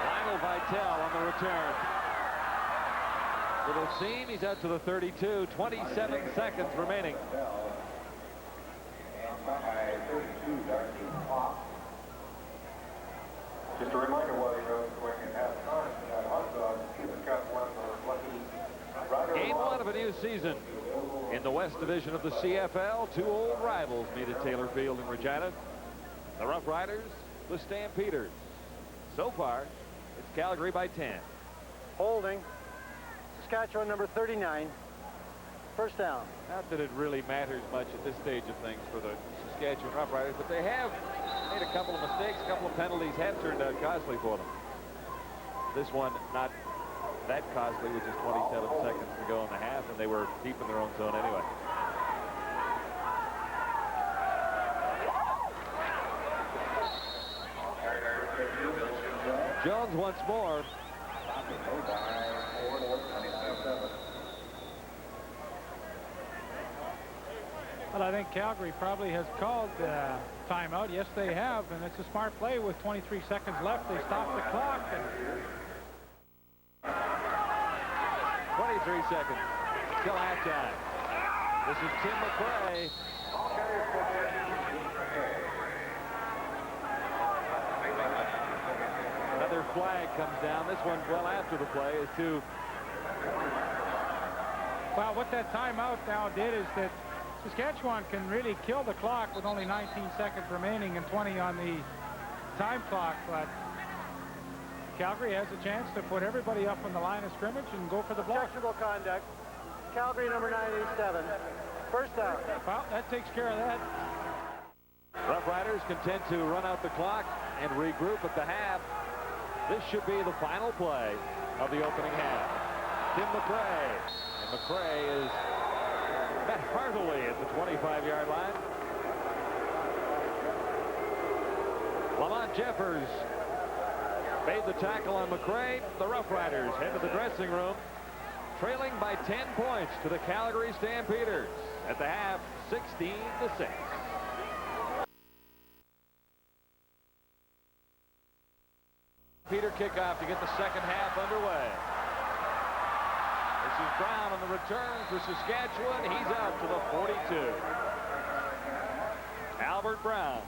Lionel Vitale on the return. Little seam, he's out to the 32. 27 seconds remaining. Just a reminder while you're going in halftime, that hot dog has got one of those lucky Game one of a new season. In the West Division of the CFL, two old rivals meet at Taylor Field in Regina. The Roughriders, the Stampeders. So far, it's Calgary by 10. Holding. Saskatchewan number 39. First down. Not that it really matters much at this stage of things for the Saskatchewan Roughriders, but they have made a couple of mistakes, a couple of penalties have turned out costly for them. This one not that costly, which is 27 seconds to go in the half, and they were deep in their own zone anyway. Jones once more. Well, I think Calgary probably has called timeout. Yes, they have, and it's a smart play with 23 seconds left. They stop the clock. And 23 seconds till halftime. This is Tim McRae. Another flag comes down. This one well after the play is to... Well, what that timeout now did is that Saskatchewan can really kill the clock with only 19 seconds remaining and 20 on the time clock, but Calgary has a chance to put everybody up on the line of scrimmage and go for the block. Objectionable conduct. Calgary number 987. First down. Well, that takes care of that. Roughriders content to run out the clock and regroup at the half. This should be the final play of the opening half. Tim McRae. And McRae is met heartily at the 25-yard line. Lamont Jeffers made the tackle on McRae. The Roughriders head to the dressing room, trailing by 10 points to the Calgary Stampeders. At the half, 16-6. Peter kickoff to get the second half underway. This is Brown on the return for Saskatchewan. He's out to the 42. Albert Brown.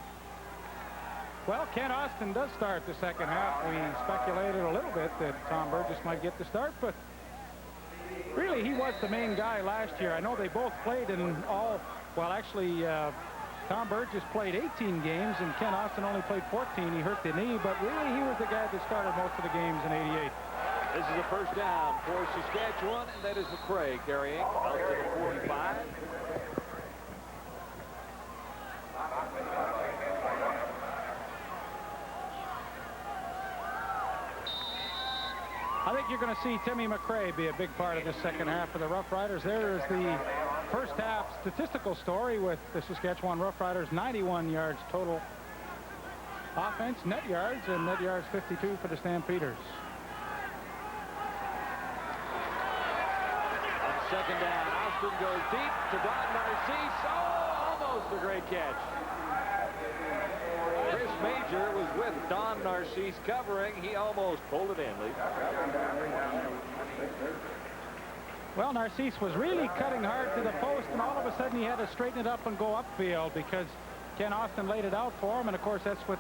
Well, Ken Austin does start the second half. We speculated a little bit that Tom Burgess might get the start, but really he was the main guy last year. I know they both played in all, well, actually, Tom Burgess played 18 games and Ken Austin only played 14. He hurt the knee, but really he was the guy that started most of the games in '88. This is a first down for Saskatchewan, and that is McRae carrying out to the 45. I think you're going to see Timmy McRae be a big part of this second half for the Roughriders. There is the first half statistical story with the Saskatchewan Roughriders. 91 yards total offense, net yards, and net yards 52 for the Stampeders. On second down, Austin goes deep to Don Narcisse. Oh, almost a great catch. Chris Major was with Don Narcisse covering. He almost pulled it in, Lee. Well, Narcisse was really cutting hard to the post, and all of a sudden he had to straighten it up and go upfield because Ken Austin laid it out for him, and of course that's what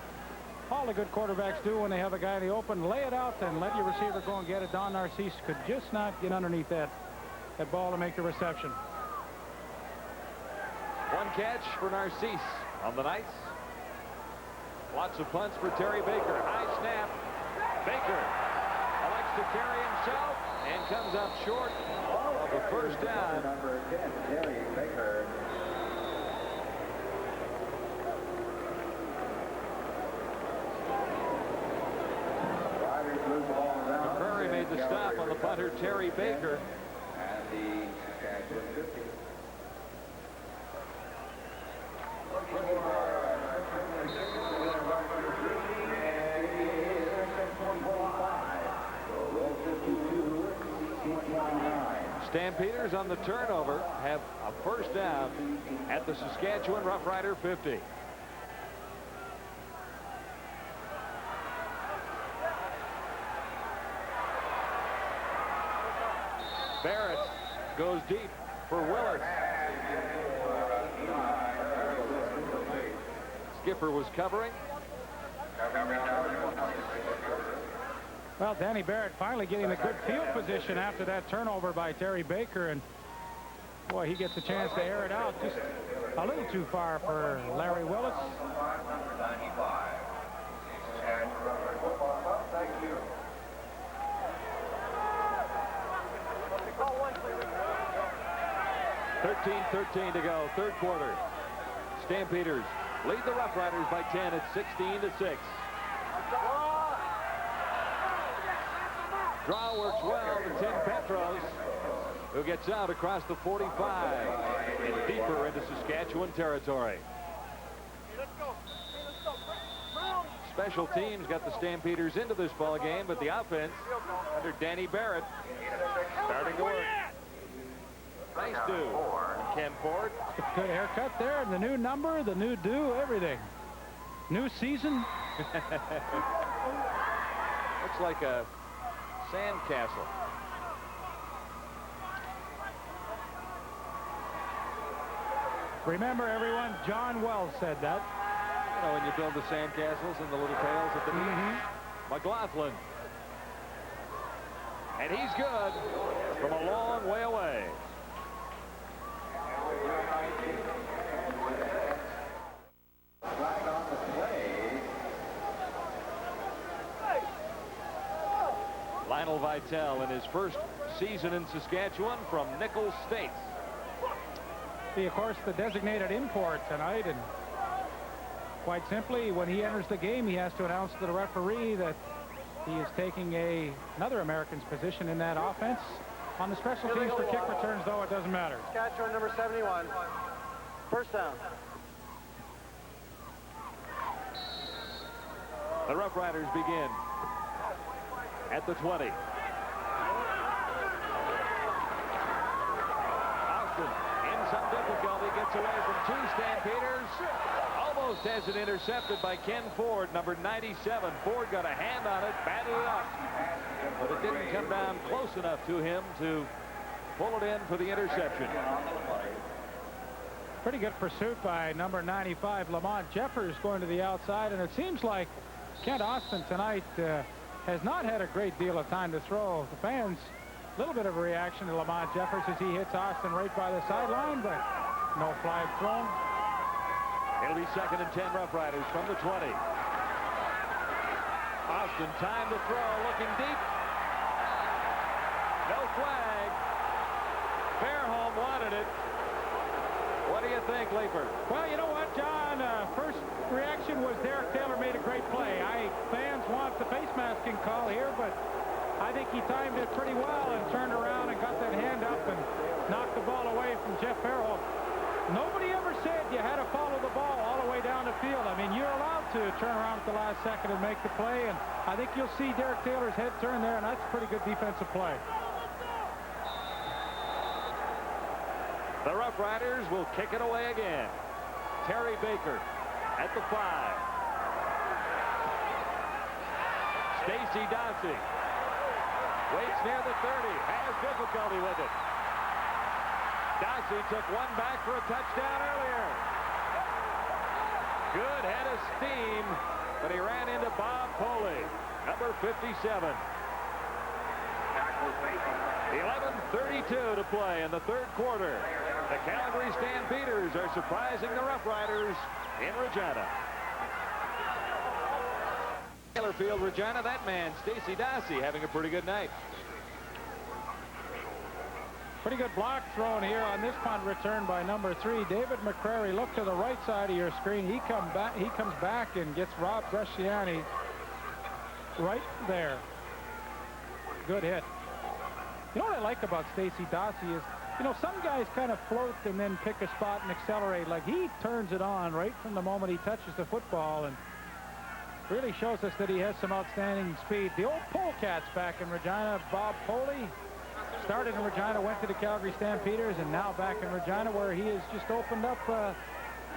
all the good quarterbacks do when they have a guy in the open. Lay it out and let your receiver go and get it. Don Narcisse could just not get underneath that ball to make the reception. One catch for Narcisse on the night. Lots of punts for Terry Baker. High snap. Baker elects to carry himself and comes up short of the first down. Number 10, Terry Baker. stop on the punter, Terry Baker. And the Saskatchewan 50. Stampeders on the turnover have a first down at the Saskatchewan Roughrider 50. Barrett goes deep for Willis. Skipper was covering. Well, Danny Barrett finally getting a good field position after that turnover by Terry Baker, and boy, he gets a chance to air it out just a little too far for Larry Willis. .13 to go, third quarter. Stampeders lead the Roughriders by 10 at 16-6. Draw works well to Tim Petros, who gets out across the 45 and deeper into Saskatchewan territory. Special teams got the Stampeders into this ball game, but the offense under Danny Barrett starting to work. Nice do. Ken Ford. Good haircut there, and the new number, the new do, everything. New season. Looks like a sandcastle. Remember, everyone, John Wells said that. You know, when you build the sandcastles and the little tails at the knee. McLaughlin. And he's good from a long way away. Lionel Vitale in his first season in Saskatchewan from Nichols State. Be, of course, the designated import tonight, and quite simply, when he enters the game, he has to announce to the referee that he is taking another American's position in that offense. On the special teams for kick returns, though, it doesn't matter. Saskatchewan number 71. First down. The Roughriders begin at the 20. Austin in some difficulty gets away from two Stampeders. Almost has it intercepted by Ken Ford, number 97. Ford got a hand on it, batted it up, but it didn't come down close enough to him to pull it in for the interception. Pretty good pursuit by number 95, Lamont Jeffers, going to the outside, and it seems like Kent Austin tonight has not had a great deal of time to throw. The fans, a little bit of a reaction to Lamont Jeffers as he hits Austin right by the sideline, but no flag thrown. It'll be 2nd and 10 Roughriders from the 20. Austin, time to throw, looking deep. No flag. Fairholm wanted it. What do you think, Leeper? Well, you know what, John? First reaction was Derek Taylor made a great play. Fans want the face masking call here, but I think he timed it pretty well and turned around and got that hand up and knocked the ball away from Jeff Fairholm. Nobody ever said you had to follow the ball all the way down the field. I mean, you're allowed to turn around at the last second and make the play, and I think you'll see Derek Taylor's head turn there, and that's a pretty good defensive play. The Roughriders will kick it away again. Terry Baker at the 5. Stacey Dawsey waits near the 30, has difficulty with it. Dawsey took one back for a touchdown earlier. Good head of steam, but he ran into Bob Poley, number 57. 11:32 to play in the third quarter. The Calgary Stampeders are surprising the Roughriders in Regina. Taylor Field, Regina, that man, Stacey Dawsey, having a pretty good night. Pretty good block thrown here on this punt return by number 3, David McCrary. Look to the right side of your screen. He comes back and gets Rob Bresciani right there. Good hit. You know what I like about Stacey Dossie is, you know, some guys kind of float and then pick a spot and accelerate. Like, he turns it on right from the moment he touches the football and really shows us that he has some outstanding speed. The old Polecats back in Regina, Bob Poley, started in Regina, went to the Calgary Stampeders, and now back in Regina, where he has just opened up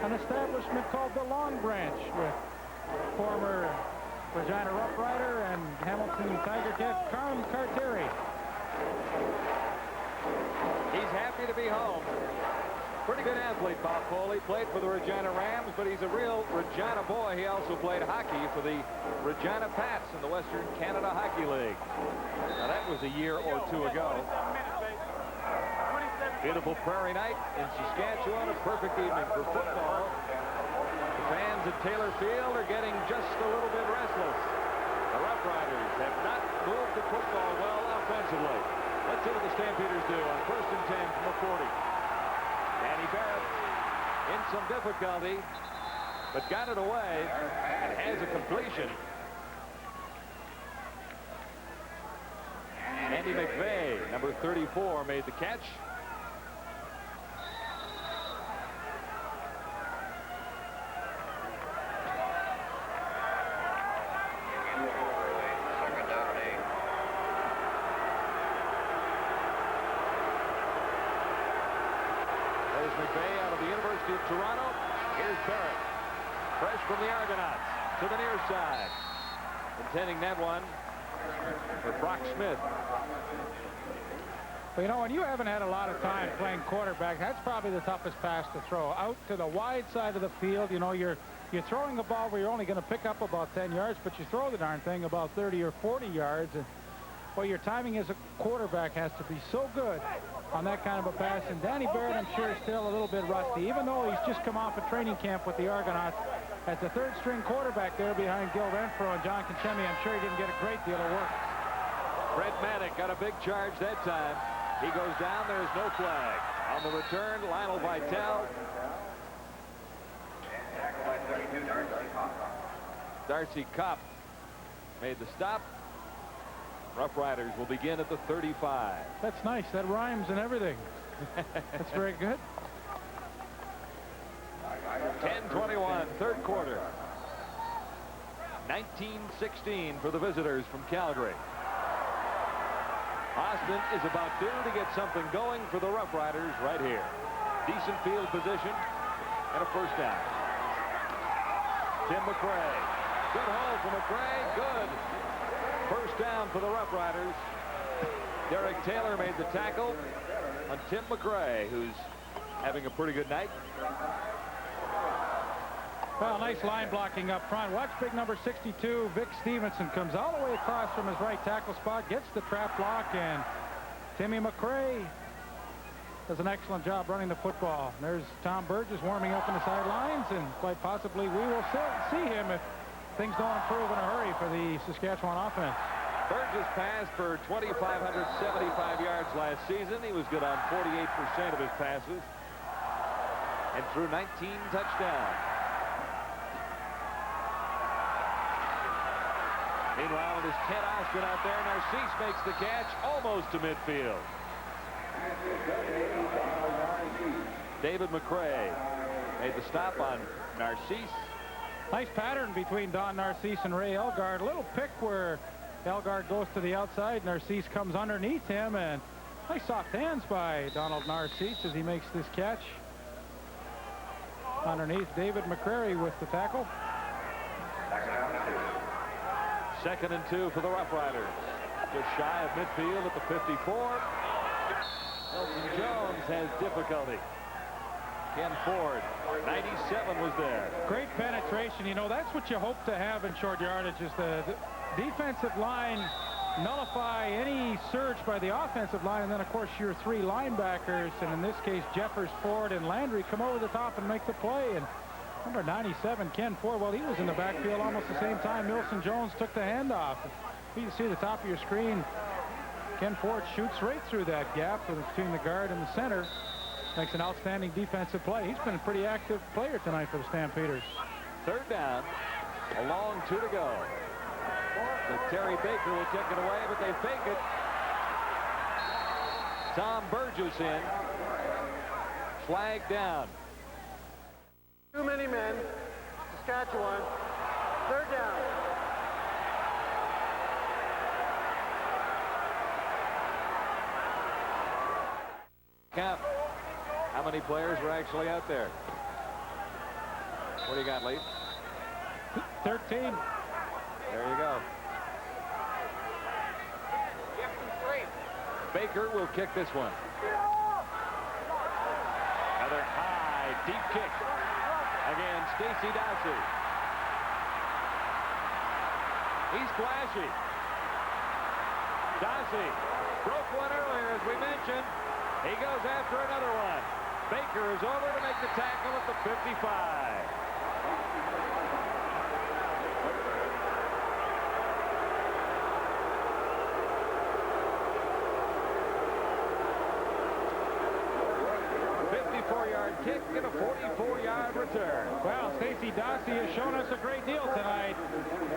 an establishment called the Long Branch with former Regina Roughrider and Hamilton Tiger Cat Carm Carteri. He's happy to be home. Pretty good athlete, Bob Foley. Played for the Regina Rams, but he's a real Regina boy. He also played hockey for the Regina Pats in the Western Canada Hockey League. Now, that was a year or two ago. Beautiful prairie night in Saskatchewan. A perfect evening for football. The fans at Taylor Field are getting just a little bit restless. The Roughriders have not moved the football well offensively. Let's see what the Stampeders do on 1st and 10 from the 40. Danny Barrett in some difficulty, but got it away and has a completion. Andy McVeigh, number 34, made the catch. McVeigh out of the University of Toronto. Here's Barrett. Fresh from the Argonauts to the near side. Intending that one for Brock Smith. Well, you know, when you haven't had a lot of time playing quarterback, that's probably the toughest pass to throw. Out to the wide side of the field, you know, you're throwing a ball where you're only going to pick up about 10 yards, but you throw the darn thing about 30 or 40 yards. And, well, your timing as a quarterback has to be so good on that kind of a pass. And Danny Barrett, I'm sure, is still a little bit rusty, even though he's just come off a training camp with the Argonauts as the third-string quarterback there behind Gil Renfro and John Conchemi. I'm sure he didn't get a great deal of work. Fred Maddock got a big charge that time. He goes down. There is no flag. On the return, Lionel Vitale. Darcy Kopp made the stop. Roughriders will begin at the 35. That's nice. That rhymes and everything. That's very good. 10:21, third quarter. 19-16 for the visitors from Calgary. Austin is about due to get something going for the Roughriders right here. Decent field position and a first down. Tim McRae. Good hold for McRae. Good. First down for the Roughriders. Derek Taylor made the tackle on Tim McRae, who's having a pretty good night. Well, nice line blocking up front. Watch big number 62, Vic Stevenson, comes all the way across from his right tackle spot, gets the trap block, and Timmy McRae does an excellent job running the football. There's Tom Burgess warming up in the sidelines, and quite possibly we will see him if things don't improve in a hurry for the Saskatchewan offense. Burgess passed for 2,575 yards last season. He was good on 48% of his passes and threw 19 touchdowns. Meanwhile, it is Ted Austin out there. Narcisse makes the catch almost to midfield. David McRae made the stop on Narcisse. Nice pattern between Don Narcisse and Ray Elgard. A little pick where Elgard goes to the outside. Narcisse comes underneath him, and nice soft hands by Donald Narcisse as he makes this catch. Underneath, David McCrary with the tackle. 2nd and 2 for the Roughriders. Just shy of midfield at the 54. Elton Jones has difficulty. Ken Ford, 97 was there. Great penetration. You know, that's what you hope to have in short yardage, is the defensive line nullify any surge by the offensive line, and then, of course, your three linebackers, and in this case, Jeffers, Ford, and Landry, come over the top and make the play. And number 97, Ken Ford, well, he was in the backfield almost the same time Milson Jones took the handoff. You can see the top of your screen. Ken Ford shoots right through that gap between the guard and the center. Makes an outstanding defensive play. He's been a pretty active player tonight for the Stampeders. 3rd down. A long 2 to go. So Terry Baker will take it away, but they fake it. Tom Burgess in. Flag down. Too many men. Saskatchewan. Third down. Count. How many players were actually out there? What do you got, Lee? 13. There you go. Baker will kick this one. Another high, deep kick. Again, Stacey Dowsey. He's flashy. Dowsey broke one earlier, as we mentioned. He goes after another one. Baker is over to make the tackle at the 55. Kick and a 44-yard return. Well, Stacey Dossie has shown us a great deal tonight.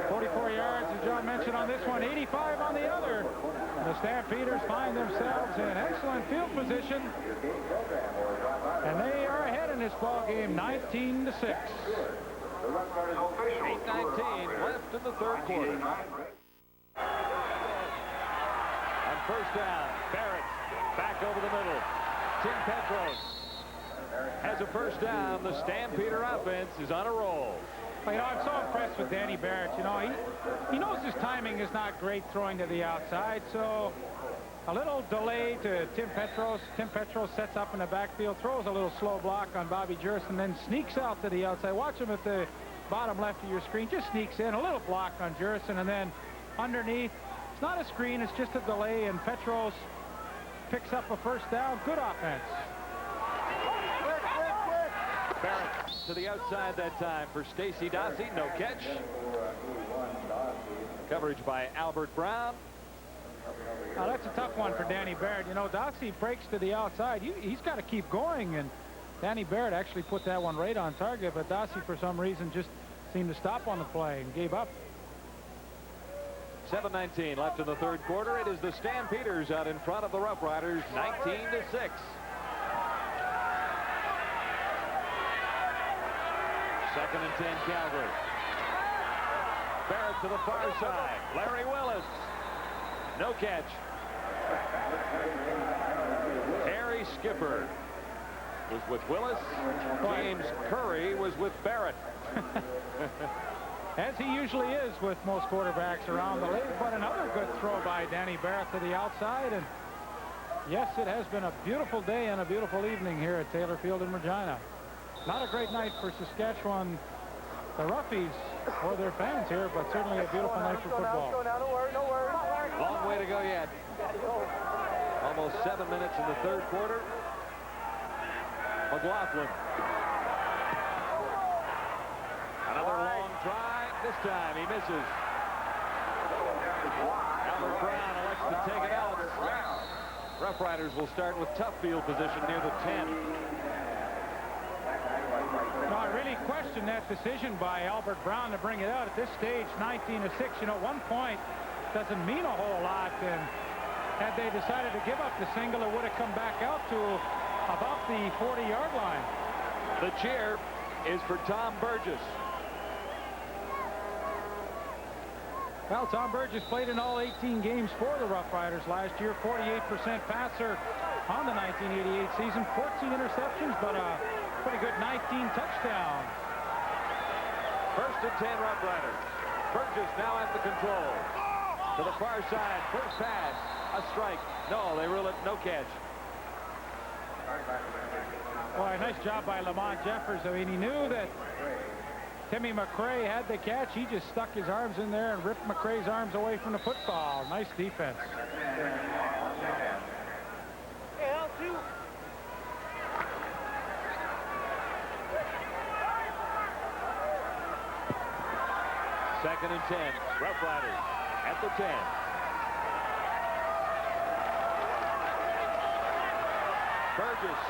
44 yards, as John mentioned on this one, 85 on the other. The Stampeders find themselves in excellent field position, and they are ahead in this ball game, 19-6. 8:19 left in the third quarter. On first down, Barrett back over the middle. Tim Petros has a first down. The Stampeder offense is on a roll. Well, you know, I'm so impressed with Danny Barrett. You know, he knows his timing is not great throwing to the outside, so a little delay to Tim Petros. Tim Petros sets up in the backfield, throws a little slow block on Bobby Jurison, then sneaks out to the outside. Watch him at the bottom left of your screen. Just sneaks in, a little block on Jurison, and then underneath, it's not a screen, it's just a delay, and Petros picks up a first down. Good offense. Barrett to the outside that time for Stacey Dossie. No catch. Coverage by Albert Brown. Now, that's a tough one for Danny Barrett. You know, Dossie breaks to the outside. He's got to keep going, and Danny Barrett actually put that one right on target, but Dossie, for some reason, just seemed to stop on the play and gave up. 7:19 left in the third quarter. It is the Stampeders out in front of the Roughriders, 19-6. Second and 10, Calgary. Barrett to the far side. Larry Willis. No catch. Harry Skipper was with Willis. James Curry was with Barrett. As he usually is with most quarterbacks around the league, but another good throw by Danny Barrett to the outside. And yes, it has been a beautiful day and a beautiful evening here at Taylor Field in Regina. Not a great night for Saskatchewan, the Roughies, or their fans here, but certainly a beautiful night for football. Long way to go yet. Almost 7 minutes in the third quarter. McLaughlin. Another long try. This time he misses. Albert Brown elects to take it out. Roughriders will start with tough field position near the 10. No, I really question that decision by Albert Brown to bring it out at this stage, 19-6. You know, 1 point doesn't mean a whole lot, and had they decided to give up the single, it would have come back out to about the 40-yard line. The cheer is for Tom Burgess. Well, Tom Burgess played in all 18 games for the Roughriders last year. 48% passer on the 1988 season. 14 interceptions, but a pretty good 19 touchdowns. First and 10 Roughriders. Burgess now at the control. To the far side. First pass. A strike. No, they rule it. No catch. Boy, nice job by Lamont Jeffers. I mean, he knew that Timmy McRae had the catch. He just stuck his arms in there and ripped McRae's arms away from the football. Nice defense. Second and 10. Roughriders at the 10. Burgess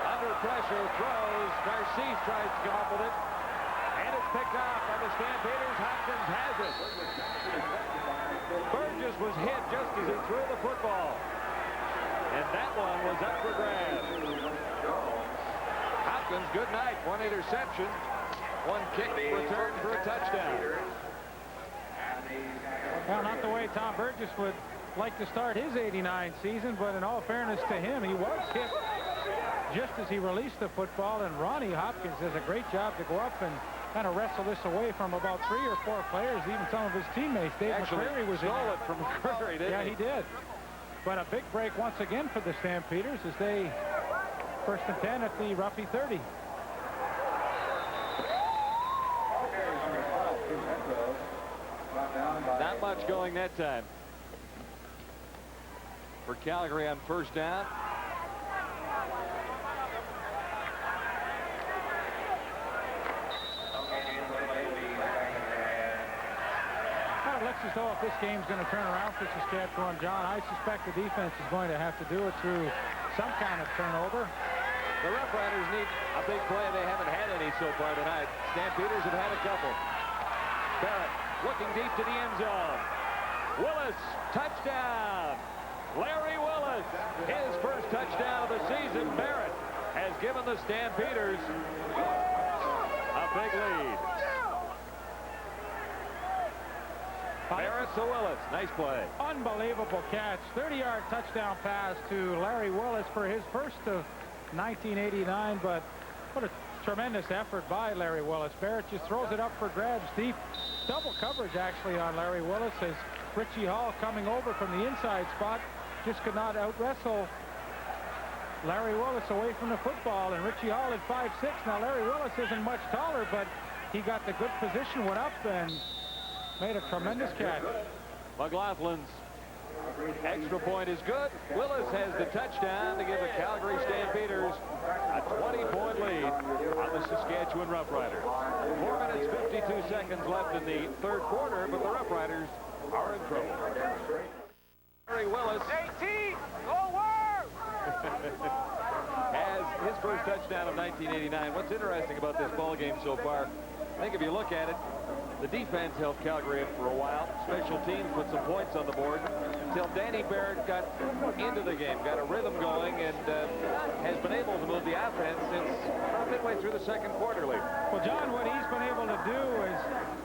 under pressure throws. Narcisse tries to come up with it. And it's picked off by the Stampeders. Hopkins has it. Burgess was hit just as he threw the football. And that one was up for grabs. Hopkins, good night. One interception. One kick return for a touchdown. Well, not the way Tom Burgess would like to start his 89 season, but in all fairness to him, he was hit just as he released the football, and Ronnie Hopkins does a great job to go up and kind of wrestle this away from about 3 or 4 players, even some of his teammates. Dave McCreary was stole it from McCreary, didn't he? Yeah, he did. But a big break once again for the Stampeders as they first and 10 at the Ruffy 30. Not much going that time for Calgary on first down. It looks as though if this game's going to turn around for Saskatchewan, John, I suspect the defense is going to have to do it through some kind of turnover. The Roughriders need a big play. They haven't had any so far tonight. Stampeders have had a couple. Barrett looking deep to the end zone. Willis, touchdown. Larry Willis, his first touchdown of the season. Barrett has given the Stampeders a big lead. Barrett to Willis. Nice play. Unbelievable catch. 30-yard touchdown pass to Larry Willis for his first of 1989, but what a tremendous effort by Larry Willis. Barrett just throws it up for grabs deep. Double coverage actually on Larry Willis as Richie Hall coming over from the inside spot just could not out-wrestle Larry Willis away from the football, and Richie Hall at 5'6". Now Larry Willis isn't much taller, but he got the good position, went up and made a tremendous catch. McLaughlin's extra point is good. Willis has the touchdown to give the Calgary Stampeders a 20-point lead on the Saskatchewan Roughriders. 4 minutes, 52 seconds left in the third quarter, but the Roughriders are in trouble. Larry Willis 18, go work! has his first touchdown of 1989. What's interesting about this ball game so far, I think if you look at it, the defense held Calgary in for a while. Special teams put some points on the board until Danny Barrett got into the game, got a rhythm going, and has been able to move the offense since midway through the second quarter league. Well, John, what he's been able to do is,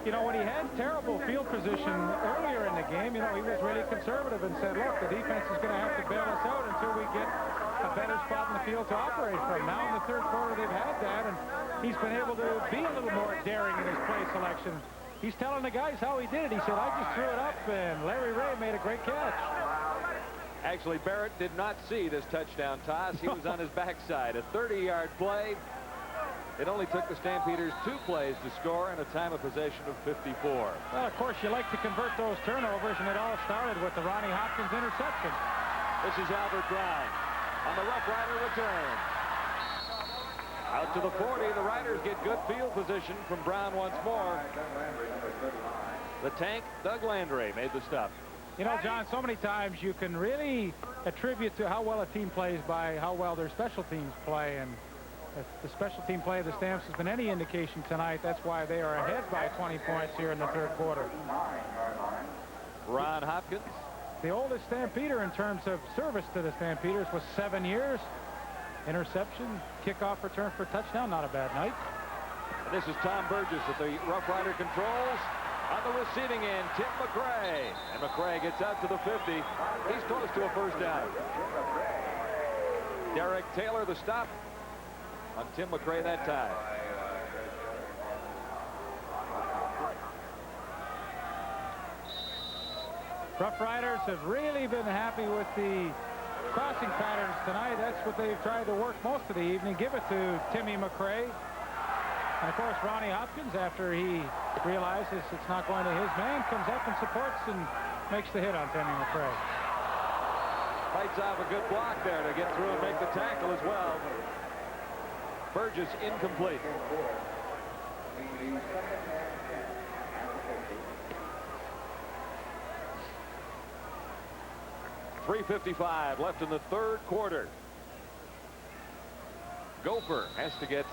you know, when he had terrible field position earlier in the game, you know, he was really conservative and said, look, the defense is going to have to bail us out until we get a better spot in the field to operate from. Now in the third quarter, they've had that, and he's been able to be a little more daring in his play selection. He's telling the guys how he did it. He said, I just threw it up, and Larry Ray made a great catch. Actually, Barrett did not see this touchdown toss. He was on his backside. A 30-yard play. It only took the Stampeders 2 plays to score and a time of possession of 54. Well, of course, you like to convert those turnovers, and it all started with the Ronnie Hopkins interception. This is Albert Brown on the Rough Rider return. Out to the 40, the Riders get good field position from Brown once more. The tank, Doug Landry, made the stop. You know, John, so many times you can really attribute to how well a team plays by how well their special teams play, and if the special team play of the Stamps has been any indication tonight, that's why they are ahead by 20 points here in the third quarter. Ron Hopkins. The oldest Stampeder in terms of service to the Stampeders was 7 years. Interception, kickoff return for a touchdown, not a bad night. And this is Tom Burgess at the Rough Rider controls. On the receiving end, Tim McCray. And McCray gets out to the 50. He's close to a first down. Derek Taylor the stop on Tim McCray that time. Rough Riders have really been happy with the crossing patterns tonight. That's what they've tried to work most of the evening. Give it to Timmy McCray. And, of course, Ronnie Hopkins, after he realizes it's not going to his man, comes up and supports and makes the hit on Timmy McCray. Fights off a good block there to get through and make the tackle as well. Burgess incomplete. .355 left in the third quarter. Gopher has to get,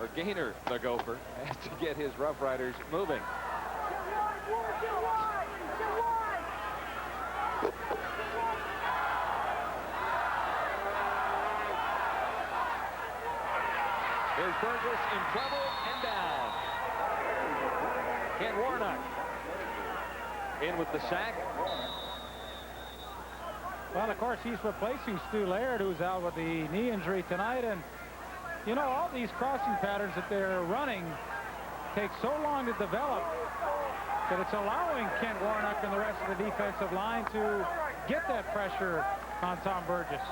or Gaynor, the Gopher, has to get his Rough Riders moving. Here's Burgess in trouble and down. Ken Warnock in with the sack. Well, of course, he's replacing Stu Laird, who's out with the knee injury tonight. And, you know, all these crossing patterns that they're running take so long to develop that it's allowing Kent Warnock and the rest of the defensive line to get that pressure on Tom Burgess.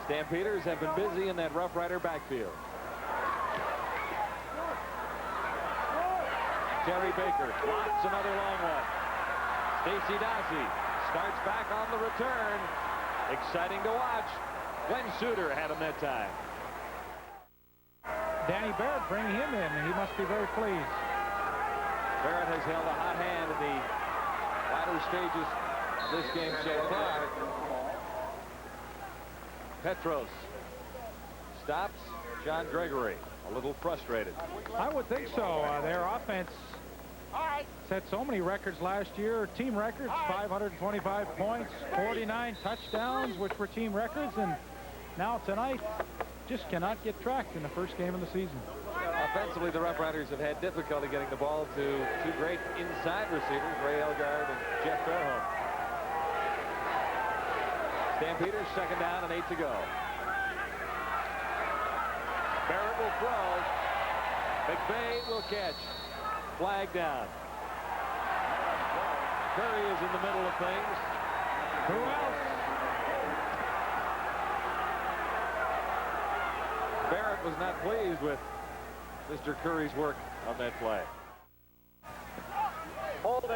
Stampeders have been busy in that Rough Rider backfield. Terry Baker blocks another long one. Stacey Dossie starts back on the return. Exciting to watch. Glenn Suter had him that time. Danny Barrett bringing him in, and he must be very pleased. Barrett has held a hot hand in the latter stages of this game so far. Petros stops John Gregory, a little frustrated. I would think so. Their offense set so many records last year, team records, 525 points, 49 touchdowns, which were team records, and now tonight just cannot get tracked in the first game of the season. Offensively, the Rough Riders have had difficulty getting the ball to two great inside receivers, Ray Elgard and Jeff Fairholm. Stampeders second down and 8 to go. Barrett will throw. McVay will catch. Flag down. Curry is in the middle of things. Who else? Barrett was not pleased with Mr. Curry's work on that play. Holding.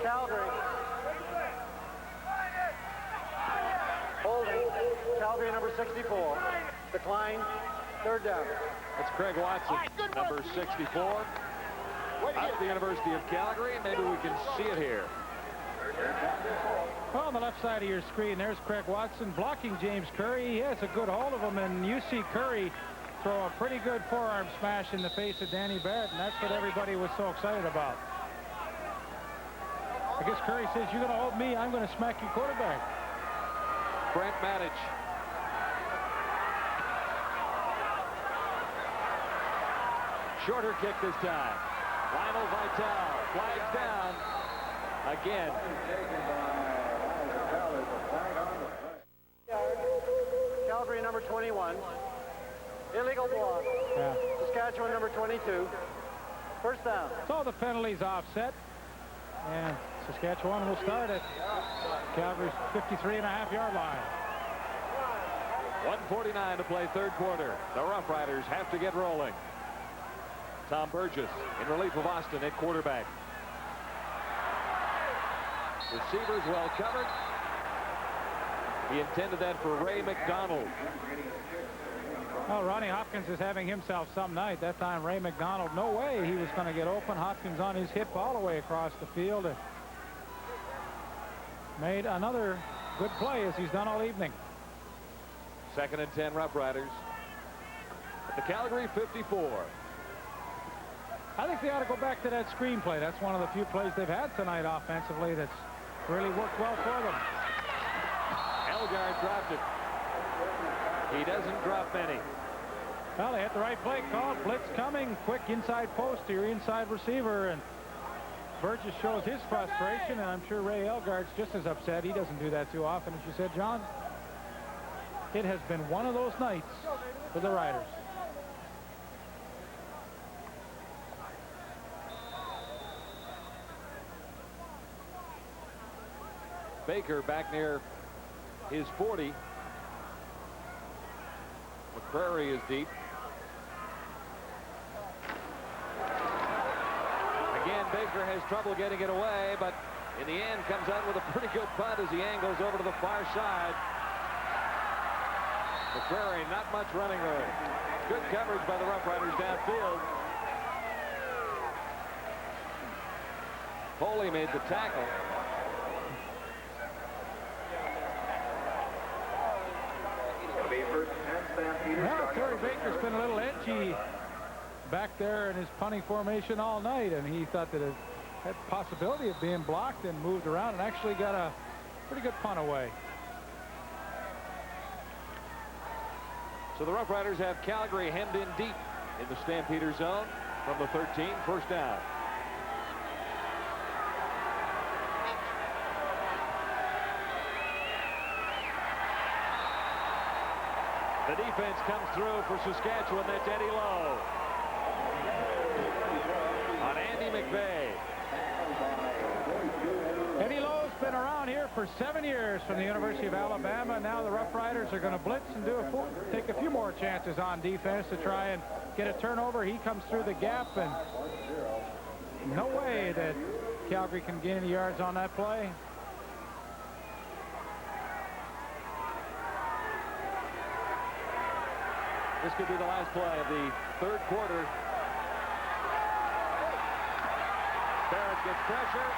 Calgary. Holding. Calgary number 64. Decline. Third down. That's Craig Watson, number 64. Out of the University of Calgary. Maybe we can see it here. Well, on the left side of your screen, there's Craig Watson blocking James Curry. He has a good hold of him, and you see Curry throw a pretty good forearm smash in the face of Danny Barrett, and that's what everybody was so excited about. I guess Curry says, you're going to hold me, I'm going to smack your quarterback. Brent Matic. Shorter kick this time. Lionel Vital flags down again. Calgary number 21. Illegal block. Yeah. Saskatchewan number 22. First down. So the penalties offset, and Saskatchewan will start at Calgary's 53.5-yard line. 1:49 to play third quarter. The Rough Riders have to get rolling. Tom Burgess in relief of Austin at quarterback. Receivers well covered. He intended that for Ray McDonald. Well, Ronnie Hopkins is having himself some night. That time, Ray McDonald, no way he was going to get open. Hopkins on his hip all the way across the field and made another good play as he's done all evening. 2nd and 10 Rough Riders at the Calgary 54. I think they ought to go back to that screenplay. That's one of the few plays they've had tonight offensively that's really worked well for them. Elgard dropped it. He doesn't drop many. Well, they had the right play called. Blitz coming. Quick inside post to your inside receiver. And Burgess shows his frustration, and I'm sure Ray Elgard's just as upset. He doesn't do that too often, as you said, John. It has been one of those nights for the Riders. Baker back near his 40. McCrary is deep. Again, Baker has trouble getting it away, but in the end comes out with a pretty good punt as he angles over to the far side. McCrary, not much running room. Good coverage by the Rough Riders downfield. Foley made the tackle. Well, Terry Baker's been a little edgy back there in his punting formation all night, and he thought that it had the possibility of being blocked and moved around and actually got a pretty good punt away. So the Roughriders have Calgary hemmed in deep in the Stampeder zone from the 13, first down. The defense comes through for Saskatchewan. That's Eddie Lowe on Andy McVeigh. Eddie Lowe's been around here for 7 years from the University of Alabama. Now the Roughriders are going to blitz and take a few more chances on defense to try and get a turnover. He comes through the gap, and no way that Calgary can gain any yards on that play. This could be the last play of the third quarter. Barrett gets pressure.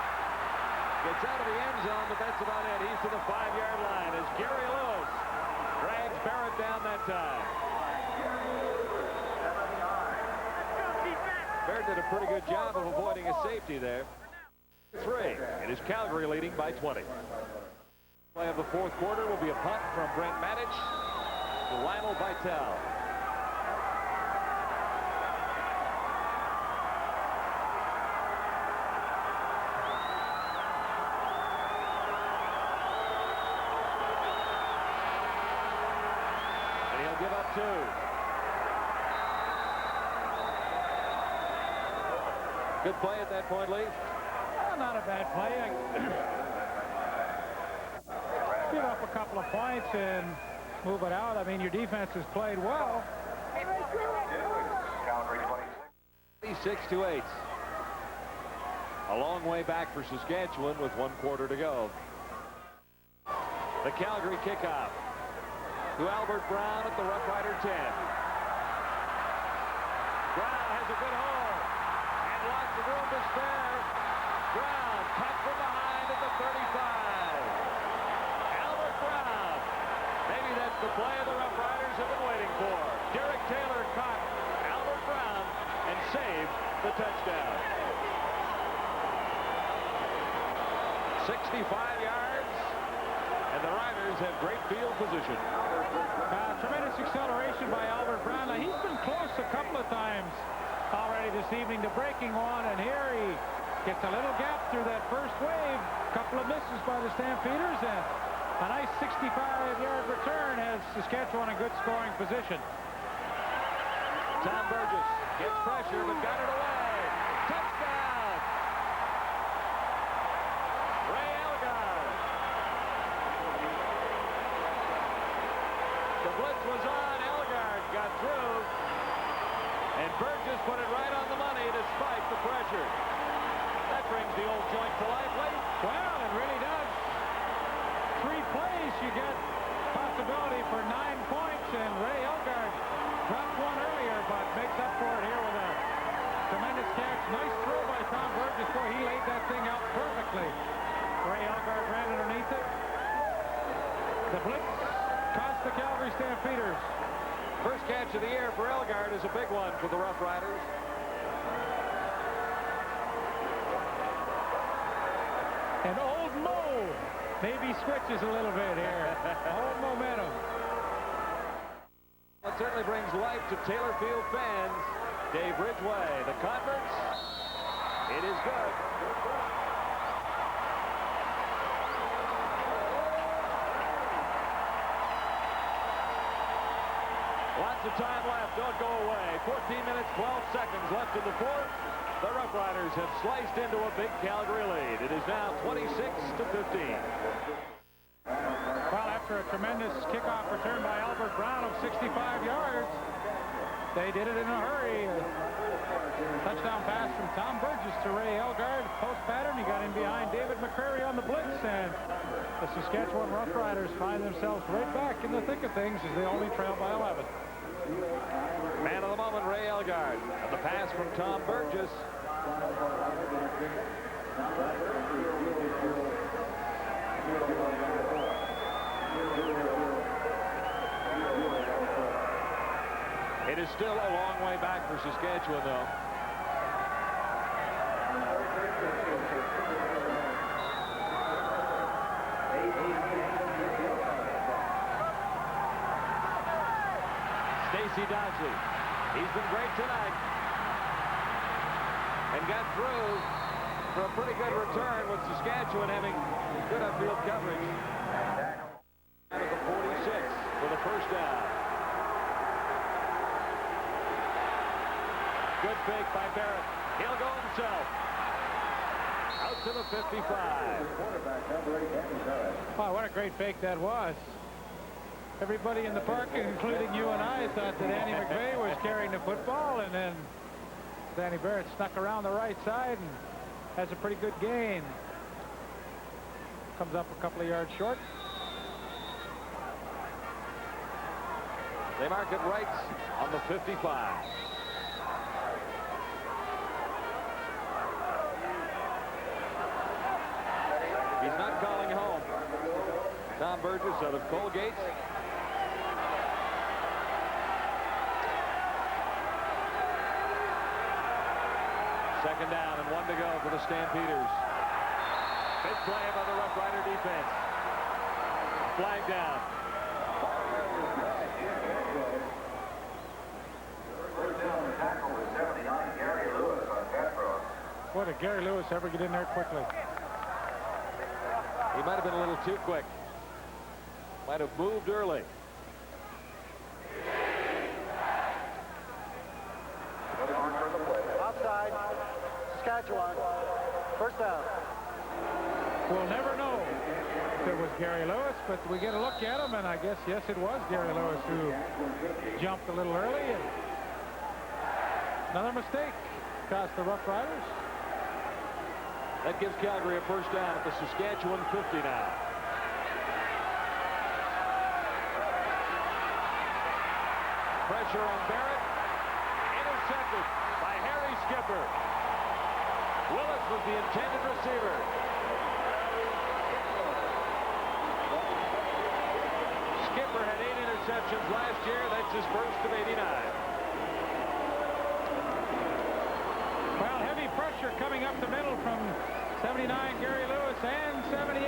Gets out of the end zone, but that's about it. He's to the 5-yard line as Gary Lewis drags Barrett down that time. Barrett did a pretty good job of avoiding a safety there. 3. It is Calgary leading by 20. Play of the fourth quarter will be a punt from Brent Matic to Lionel Vitale. Give up 2. Good play at that point, Lee. Well, not a bad play. Give up a couple of points and move it out. I mean, your defense has played well. 26-8. A long way back for Saskatchewan with 1 quarter to go. The Calgary kickoff to Albert Brown at the Roughrider 10. Brown has a good hold and lots of room to spare. Brown cut from behind at the 35. Albert Brown. Maybe that's the play the Roughriders have been waiting for. Derek Taylor caught Albert Brown and saved the touchdown. 65 yards. And the Riders have great field position. Tremendous acceleration by Albert Brown. Now, he's been close a couple of times already this evening to breaking one, and here he gets a little gap through that first wave. A couple of misses by the Stampeders, and a nice 65-yard return has Saskatchewan in good scoring position. Tom Burgess gets pressure, but got it away. Touchdown! Ray Elgard. The blitz was on. Elgard got through. And Burgess put it right on the money despite the pressure. That brings the old joint to life, Lee. Well, it really does. 3 plays, you get possibility for 9 points, and Ray Elgard dropped one earlier, but makes up for it here with a tremendous catch. Nice throw by Tom Burgess. Boy, he laid that thing out perfectly. Ray Elgard ran underneath it. The blitz cost the Calgary Stampeders. First catch of the year for Elgard is a big one for the Roughriders. And old Mo maybe switches a little bit here. Old momentum. It certainly brings life to Taylor Field fans. Dave Ridgway, the converts. It is good. Lots of time left. Don't go away. 14 minutes, 12 seconds left in the fourth. The Roughriders have sliced into a big Calgary lead. It is now 26-15. Well, after a tremendous kickoff return by Albert Brown of 65 yards, they did it in a hurry. Touchdown pass from Tom Burgess to Ray Elgard. Post pattern, he got in behind David McCrary on the blitz, and the Saskatchewan Roughriders find themselves right back in the thick of things as they only trail by 11. Man of the moment, Ray Elgard. And the pass from Tom Burgess. It is still a long way back for Saskatchewan, though. Casey Dodsley. He's been great tonight. And got through for a pretty good return with Saskatchewan having good upfield coverage. Out of the 46 for the first down. Good fake by Barrett. He'll go himself. Out to the 55. Wow, what a great fake that was. Everybody in the park, including you and I, thought that Danny McVeigh was carrying the football, and then Danny Barrett snuck around the right side and has a pretty good gain. Comes up a couple of yards short. They mark it right on the 55. He's not calling home. Tom Burgess out of Colgate. Second down and 1 to go for the Stampeders. Big play by the Rough Rider defense. Flag down. Boy, did Gary Lewis ever get in there quickly. He might have been a little too quick. Might have moved early. Outside. Saskatchewan. First down. We'll never know if it was Gary Lewis, but we get a look at him, and I guess, yes, it was Gary Lewis who jumped a little early. And another mistake cost the Rough Riders. That gives Calgary a first down at the Saskatchewan 50 now. Pressure on Barrett. Intercepted by Harry Skipper. Willis was the intended receiver. Skipper had 8 interceptions last year. That's his first of 89. Well, heavy pressure coming up the middle from 79 Gary Lewis and 78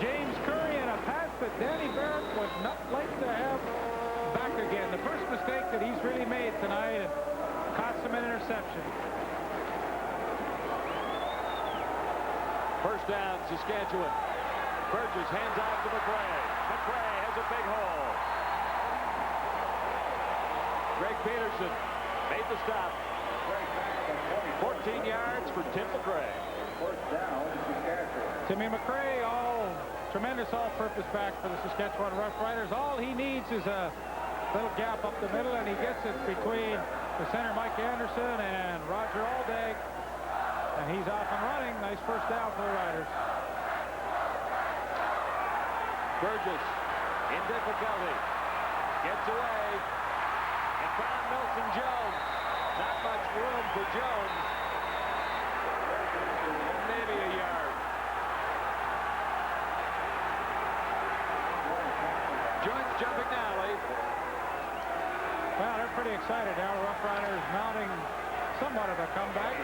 James Curry, and a pass that Danny Barrett would not like to have back again. The first mistake that he's really made tonight, and cost him an interception. First down, Saskatchewan. Burgess hands off to McRae. McRae has a big hole. Greg Peterson made the stop. 14 yards for Tim McRae. Timmy McRae, tremendous all-purpose back for the Saskatchewan Rough Riders. All he needs is a little gap up the middle, and he gets it between the center Mike Anderson and Roger Aldag, and he's off and running. Nice first down for the Riders. Burgess in difficulty. Gets away and found Nelson Jones. Not much room for Jones. Maybe a yard. Jones jumping now, Lee. Well, they're pretty excited now. The Rough Riders mounting somewhat of a comeback.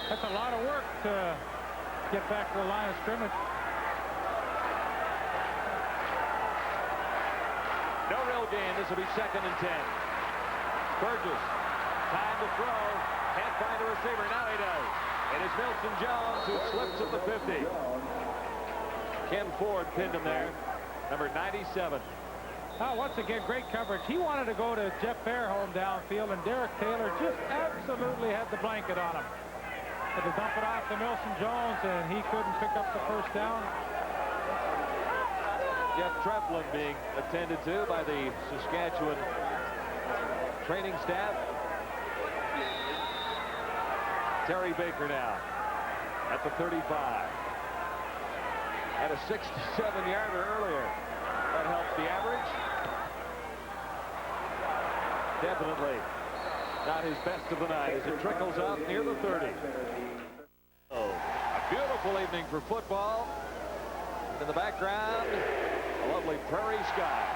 That's a lot of work to get back to the line of scrimmage. No real gain. This will be 2nd and 10. Burgess, time to throw. Can't find a receiver. Now he does. It is Nelson Jones who slips at the 50. Ken Ford pinned him there. Number 97. Once again, great coverage. He wanted to go to Jeff Fairholm downfield, and Derek Taylor just absolutely had the blanket on him. Had to dump it off to Nelson Jones, and he couldn't pick up the first down. Jeff Treflin being attended to by the Saskatchewan training staff. Terry Baker now at the 35. Had a 67-yarder earlier. That helps the average. Definitely not his best of the night as it trickles out near the 30. Oh, a beautiful evening for football. In the background, a lovely prairie sky.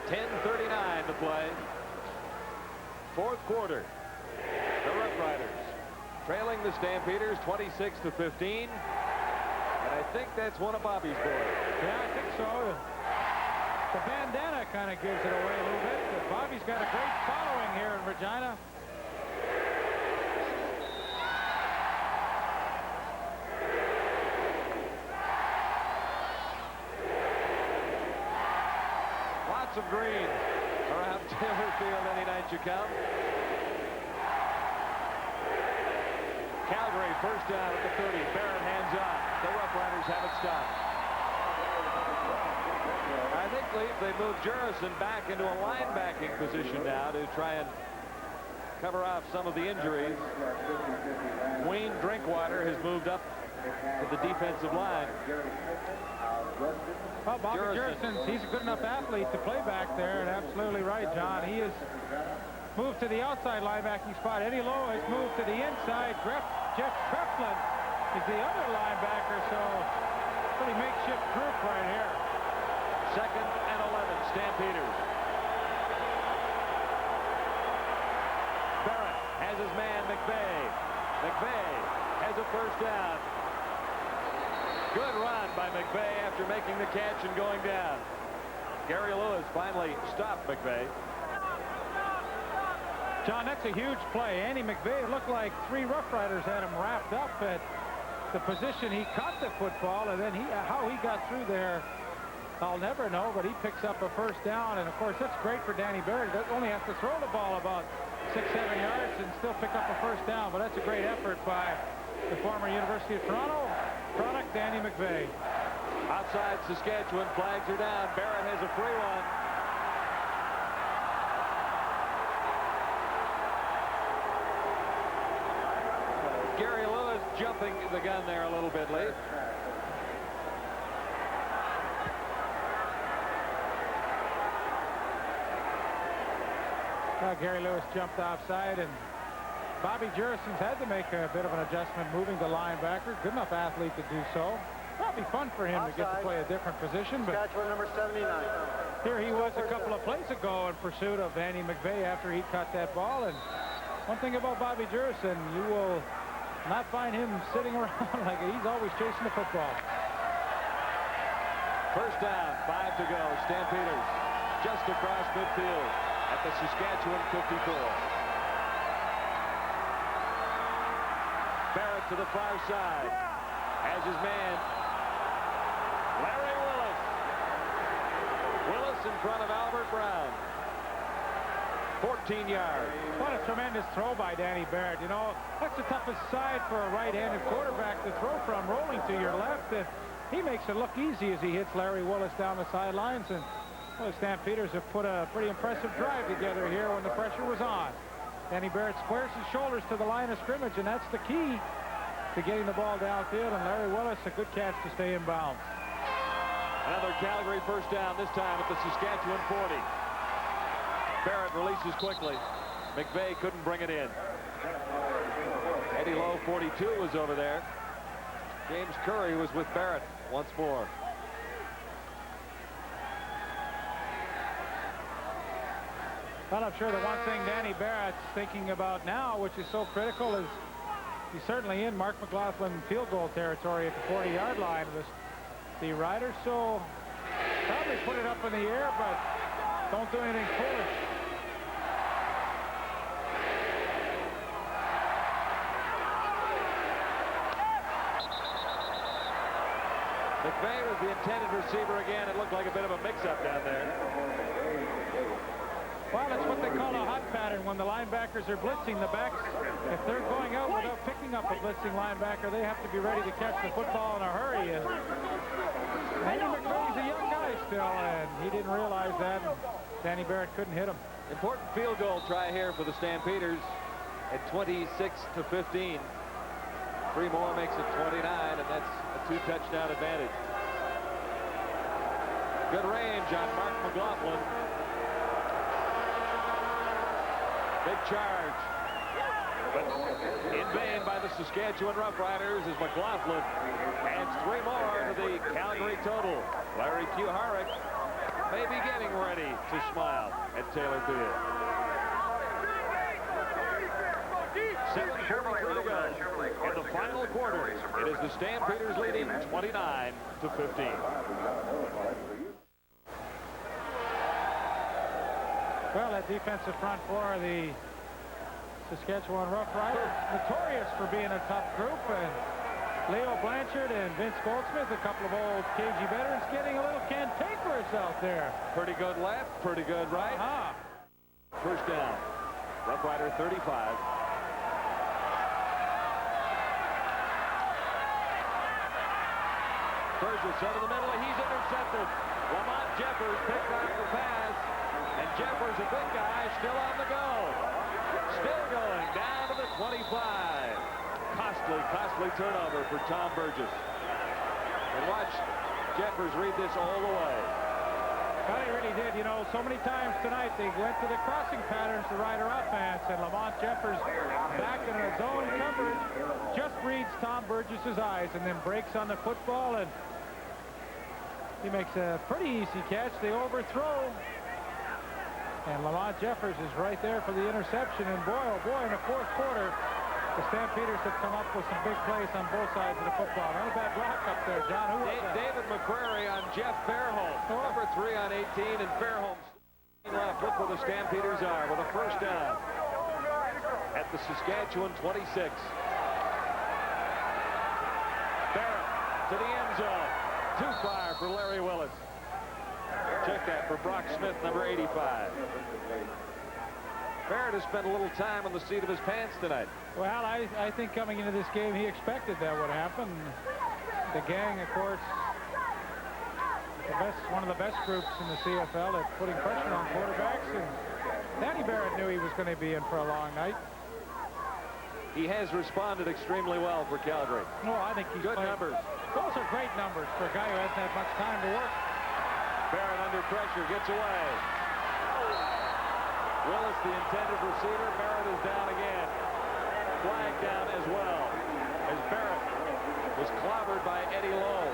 10:39 to play. Fourth quarter. The Rough Riders trailing the Stampeders 26-15. And I think that's one of Bobby's boys. Yeah, I think so. The bandana kind of gives it away a little bit. But Bobby's got a great following here in Regina. Lots of green around Taylor Field any night you come. Calgary first down at the 30. Barrett hands off. The Roughriders have it stopped. I think, Leaf, they moved Jurison back into a linebacking position now to try and cover off some of the injuries. Wayne Drinkwater has moved up to the defensive line. Well, Bobby Jurison, he's a good enough athlete to play back there, and absolutely right, John. He has moved to the outside linebacking spot. Eddie Lowe has moved to the inside. Jeff Treflin is the other linebacker, so pretty makeshift group right here. 2nd and 11, Stampeders. Barrett has his man, McVeigh. McVeigh has a first down. Good run by McVeigh after making the catch and going down. Gary Lewis finally stopped McVeigh. John, that's a huge play. Andy McVeigh, it looked like 3 Roughriders had him wrapped up at the position he caught the football, and then how he got through there, I'll never know, but he picks up a first down, and of course that's great for Danny Barrett. He only has to throw the ball about 6-7 yards and still pick up a first down, but that's a great effort by the former University of Toronto product, Danny McVeigh. Outside Saskatchewan, flags are down. Barrett has a free one. Gary Lewis jumping the gun there a little bit late. Well, Gary Lewis jumped offside, and Bobby Jurison's had to make a bit of an adjustment moving to linebacker. Good enough athlete to do so. Probably fun for him to get to play a different position. But Saskatchewan number 79. Here he was a couple of plays ago in pursuit of Andy McVeigh after he caught that ball. And one thing about Bobby Jurison, you will not find him sitting around like he's always chasing the football. First down, 5 to go. Stampeders just across midfield at the Saskatchewan 54. Barrett to the far side. Has his man, Larry Willis. Willis in front of Albert Brown. 14 yards. What a tremendous throw by Danny Barrett. You know, that's the toughest side for a right-handed quarterback to throw from, rolling to your left. And he makes it look easy as he hits Larry Willis down the sidelines. And well, the Stampeders have put a pretty impressive drive together here when the pressure was on. Danny Barrett squares his shoulders to the line of scrimmage, and that's the key to getting the ball downfield. And Larry Willis, a good catch to stay in bounds. Another Calgary first down, this time at the Saskatchewan 40. Barrett releases quickly. McVeigh couldn't bring it in. Eddie Lowe, 42, was over there. James Curry was with Barrett once more. Well, I'm sure the one thing Danny Barrett's thinking about now, which is so critical, is he's certainly in Mark McLaughlin field goal territory at the 40-yard line of the Riders. So probably put it up in the air, but don't do anything foolish. McVeigh was the intended receiver again. It looked like a bit of a mix-up down there. Well, that's what they call a hot pattern when the linebackers are blitzing. The backs, if they're going out without picking up a blitzing linebacker, they have to be ready to catch the football in a hurry. And Andy McVeigh's a young guy still, and he didn't realize that. Danny Barrett couldn't hit him. Important field goal try here for the Stampeders at 26-15. 3 more makes it 29, and that's a 2-touchdown advantage. Good range on Mark McLaughlin. Big charge. But in vain by the Saskatchewan Roughriders as McLaughlin adds 3 more to the Calgary total. Larry Kuharek may be getting ready to smile at Taylor Field. 7:43 to go. in the final quarter. It is the Stampeders leading 29-15. Well, that defensive front four of the Saskatchewan Roughriders, notorious for being a tough group, and Leo Blanchard and Vince Goldsmith, a couple of old KG veterans, getting a little cantankerous out there. Pretty good left, pretty good right. First down. Roughrider 35. Burgess over the middle. He's intercepted. Lamont Jeffers picked off the pass. And Jeffers, a big guy, still on the go. Still going down to the 25. Costly turnover for Tom Burgess. And watch Jeffers read this all the way. Well, he really did. You know, so many times tonight they went to the crossing patterns, the Rider offense, and Lamont Jeffers back in a zone coverage just reads Tom Burgess's eyes and then breaks on the football, and he makes a pretty easy catch. They overthrow. And Lamont Jeffers is right there for the interception. And boy, oh boy, in the fourth quarter, the Stampeders have come up with some big plays on both sides of the football. Not a bad block up there, John. Who was that? David McCrary on Jeff Fairholm. Number 3 on 18, and Fairholm left. Look where the Stampeders are with a first down at the Saskatchewan 26. Barrett to the end zone. Too far for Larry Willis. Check that for Brock Smith, number 85. Barrett has spent a little time on the seat of his pants tonight. Well, I think coming into this game, he expected that would happen. The gang, of course, one of the best groups in the CFL at putting pressure on quarterbacks. And Danny Barrett knew he was going to be in for a long night. He has responded extremely well for Calgary. No, I think he's good numbers. Those are great numbers for a guy who hasn't had much time to work. Barrett under pressure, gets away. Willis, the intended receiver. Barrett is down again. Flag down as well, as Barrett was clobbered by Eddie Lowe.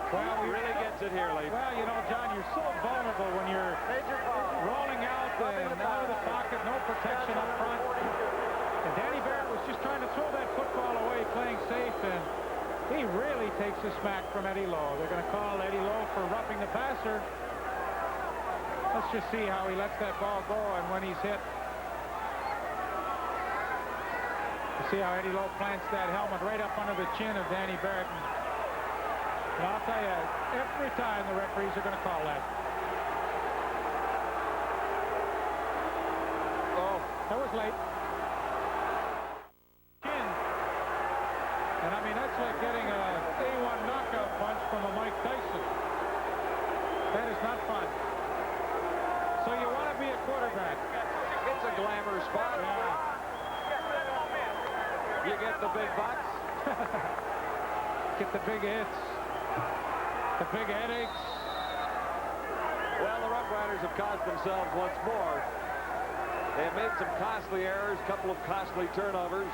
Well, he really gets it here, Lee. Well, you know, John, you're so vulnerable when you're rolling out and out of the pocket, no protection up front. And Danny Barrett was just trying to throw that football away, playing safe, and he really takes a smack from Eddie Lowe. They're going to call Eddie Lowe for roughing the passer. Let's just see how he lets that ball go and when he's hit. You see how Eddie Lowe plants that helmet right up under the chin of Danny Barrett. And I'll tell you, every time the referees are going to call that. Oh, that was late. And I mean, that's like getting a A1 knockout punch from a Mike Tyson. That is not fun. So you want to be a quarterback. It's a glamour spot. Yeah. You get the big bucks. Get the big hits. The big headaches. Well, the Roughriders have caused themselves once more. They have made some costly errors, a couple of costly turnovers.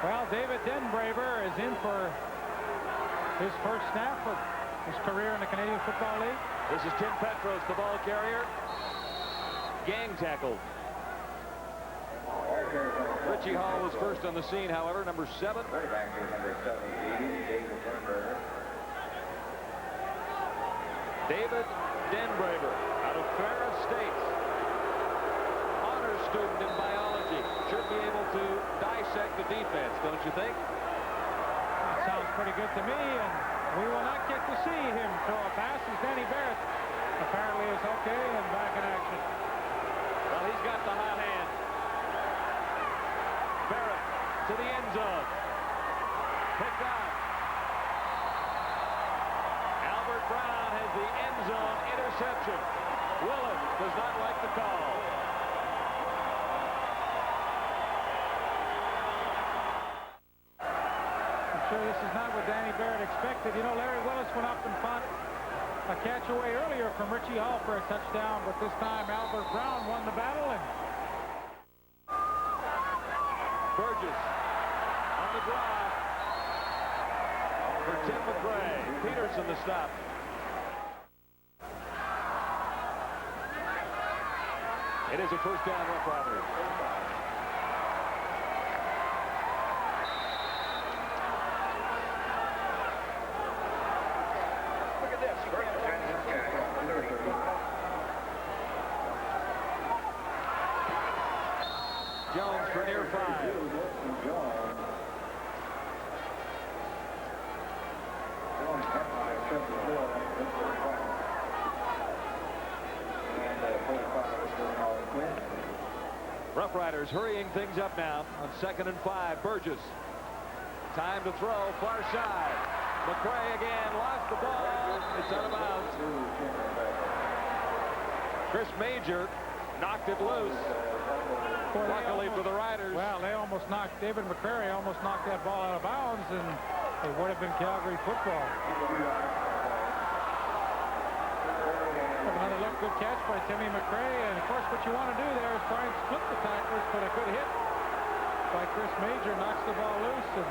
Well, David Denbraver is in for his first snap of his career in the Canadian Football League. This is Tim Petros, the ball carrier. Gang tackled. Richie Hall was first on the scene, however, number 7. David Denbraver, out of Ferris State. Honors student in biology. Should be able to dissect the defense, don't you think? That sounds pretty good to me, and we will not get to see him throw a pass as Danny Barrett apparently is okay and back in action. Well, he's got the hot hand. Barrett to the end zone. Picked off. Albert Brown has the end zone interception. Willis does not like the call. I'm sure this is not what Danny Barrett expected. You know, Larry Willis went up and fought a catch away earlier from Richie Hall for a touchdown, but this time Albert Brown won the battle. And Burgess on the draw. for Tim McRae. Peterson the stop. It is a first down, Roughriders. Look at this. Jones for near 5. Roughriders hurrying things up now on 2nd and 5. Burgess. Time to throw, far side. McRae again, lost the ball. It's out of bounds. Chris Major knocked it loose. Luckily for the Riders. Well, they almost knocked, David McCrary almost knocked that ball out of bounds, and it would have been Calgary football. Another look, good catch by Timmy McRae, and of course what you want to do there is try and split the tacklers, but a good hit by Chris Major knocks the ball loose, and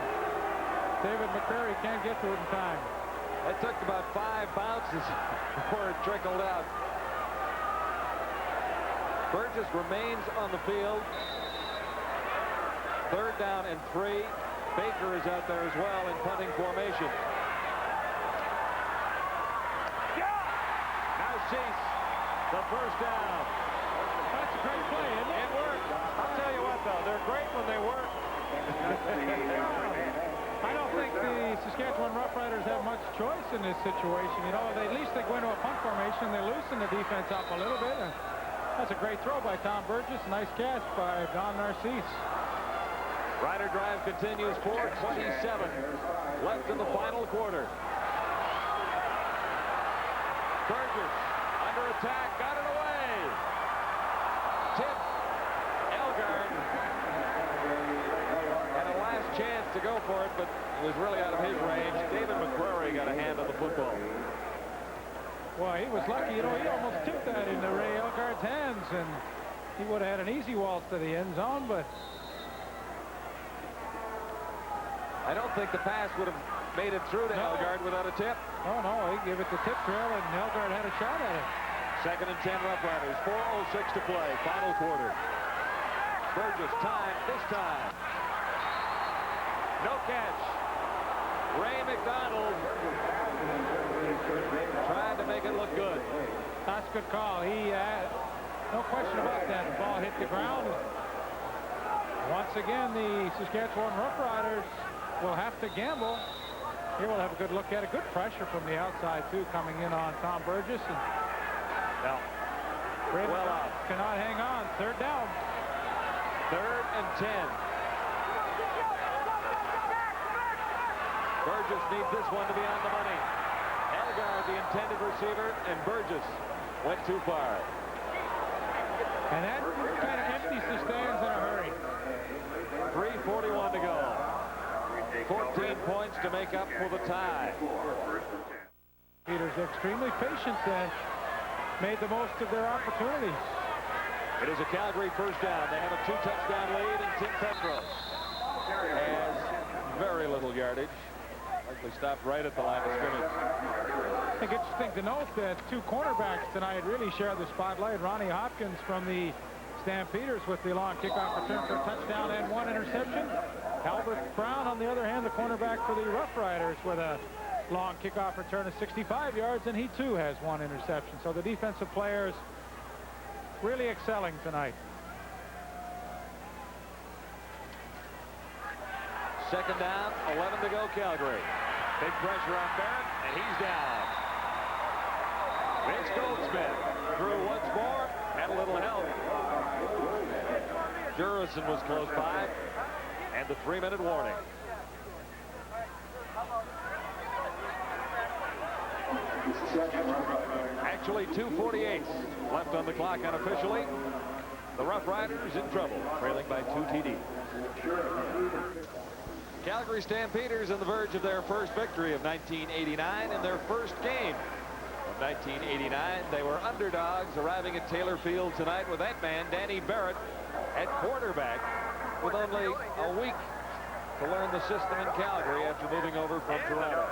David McCrary can't get to it in time. It took about 5 bounces before it trickled out. Burgess remains on the field. 3rd down and 3. Baker is out there as well in punting formation. Now Cease, the first down. That's a great play, isn't it? It worked. I'll tell you what, though, they're great when they work. I don't think the Saskatchewan Roughriders have much choice in this situation. You know, at least they go into a punt formation. They loosen the defense up a little bit. And that's a great throw by Tom Burgess. Nice catch by Don Narcisse. Rider drive continues. 4:27 left in the final quarter. Burgess under attack, got it away. Tip. Elgard had a last chance to go for it, but it was really out of his range. David McCrary got a hand on the football. Well, he was lucky. You know, he almost tipped that into Ray Elgard's hands, and he would have had an easy waltz to the end zone, but I don't think the pass would have made it through to Elgard without a tip. oh no, he gave it the tip drill, and Elgard had a shot at it. 2nd and 10 Roughriders. 4:06 to play. Final quarter. Burgess time this time. No catch. Ray McDonald trying to make it look good. That's a good call. He no question about that. The ball hit the ground. Once again, the Saskatchewan Roughriders will have to gamble. Here we'll have a good look at it. Good pressure from the outside, too, coming in on Tom Burgess. And well off. Cannot hang on. 3rd down. 3rd and 10. Burgess needs this one to be on the money. Elgard, the intended receiver, and Burgess went too far. And that kind of empties the stands in a hurry. 3:41 to go. 14 points to make up for the tie. Peters extremely patient and made the most of their opportunities. It is a Calgary first down. They have a 2-touchdown lead, and Tim Petros has very little yardage. Likely stopped right at the line of scrimmage. I think it's interesting to note that 2 cornerbacks tonight really share the spotlight. Ronnie Hopkins from the Stampeders with the long kickoff return for a touchdown and 1 interception. Albert Brown, on the other hand, the cornerback for the Roughriders, with a long kickoff return of 65 yards, and he too has 1 interception. So the defensive players really excelling tonight. 2nd down, 11 to go, Calgary. Big pressure on Barrett, and he's down. Vince Goldsmith threw once more, had a little help. Jurison was close by, and the 3-minute warning. Actually, 2:48 left on the clock unofficially. The Roughriders in trouble, trailing by 2 TDs. Calgary Stampeders on the verge of their first victory of 1989 in their first game of 1989. They were underdogs arriving at Taylor Field tonight with that man, Danny Barrett, at quarterback, with only a week to learn the system in Calgary after moving over from Toronto.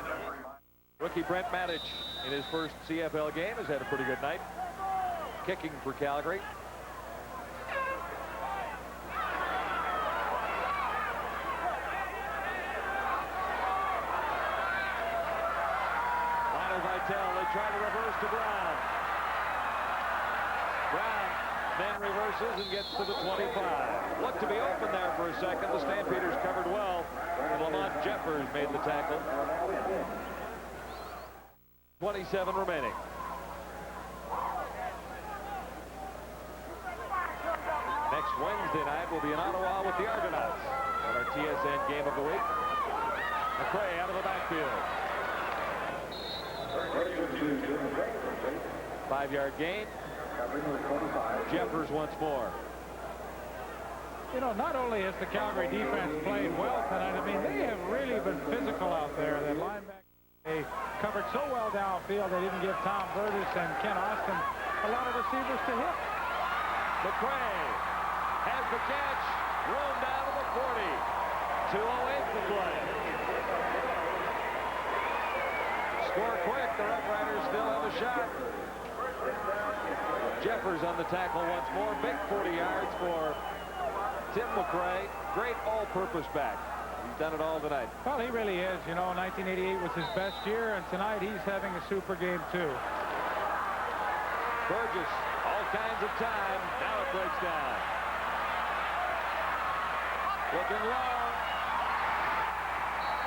Rookie Brent Matic in his first CFL game has had a pretty good night. Kicking for Calgary. They try to reverse to Brown. Brown then reverses and gets to the 25. Looked to be open there for a second. The Stampeders covered well, and Lamont Jeffers made the tackle. 27 remaining. Next Wednesday night will be in Ottawa with the Argonauts on our TSN game of the week. McRae out of the backfield. 5-yard gain. Jeffers once more. You know, not only has the Calgary defense played well tonight, I mean, they have really been physical out there. That linebacker, they covered so well downfield, they didn't give Tom Burgess and Ken Austin a lot of receivers to hit. McRae has the catch. Room down to the 40. 2:08 to play. Score quick. The Roughriders still have a shot. Jeffers on the tackle once more. Big 40 yards for Tim McRae. Great all-purpose back. He's done it all tonight. Well, he really is. You know, 1988 was his best year, and tonight he's having a super game, too. Burgess, all kinds of time. Now it breaks down. Looking long.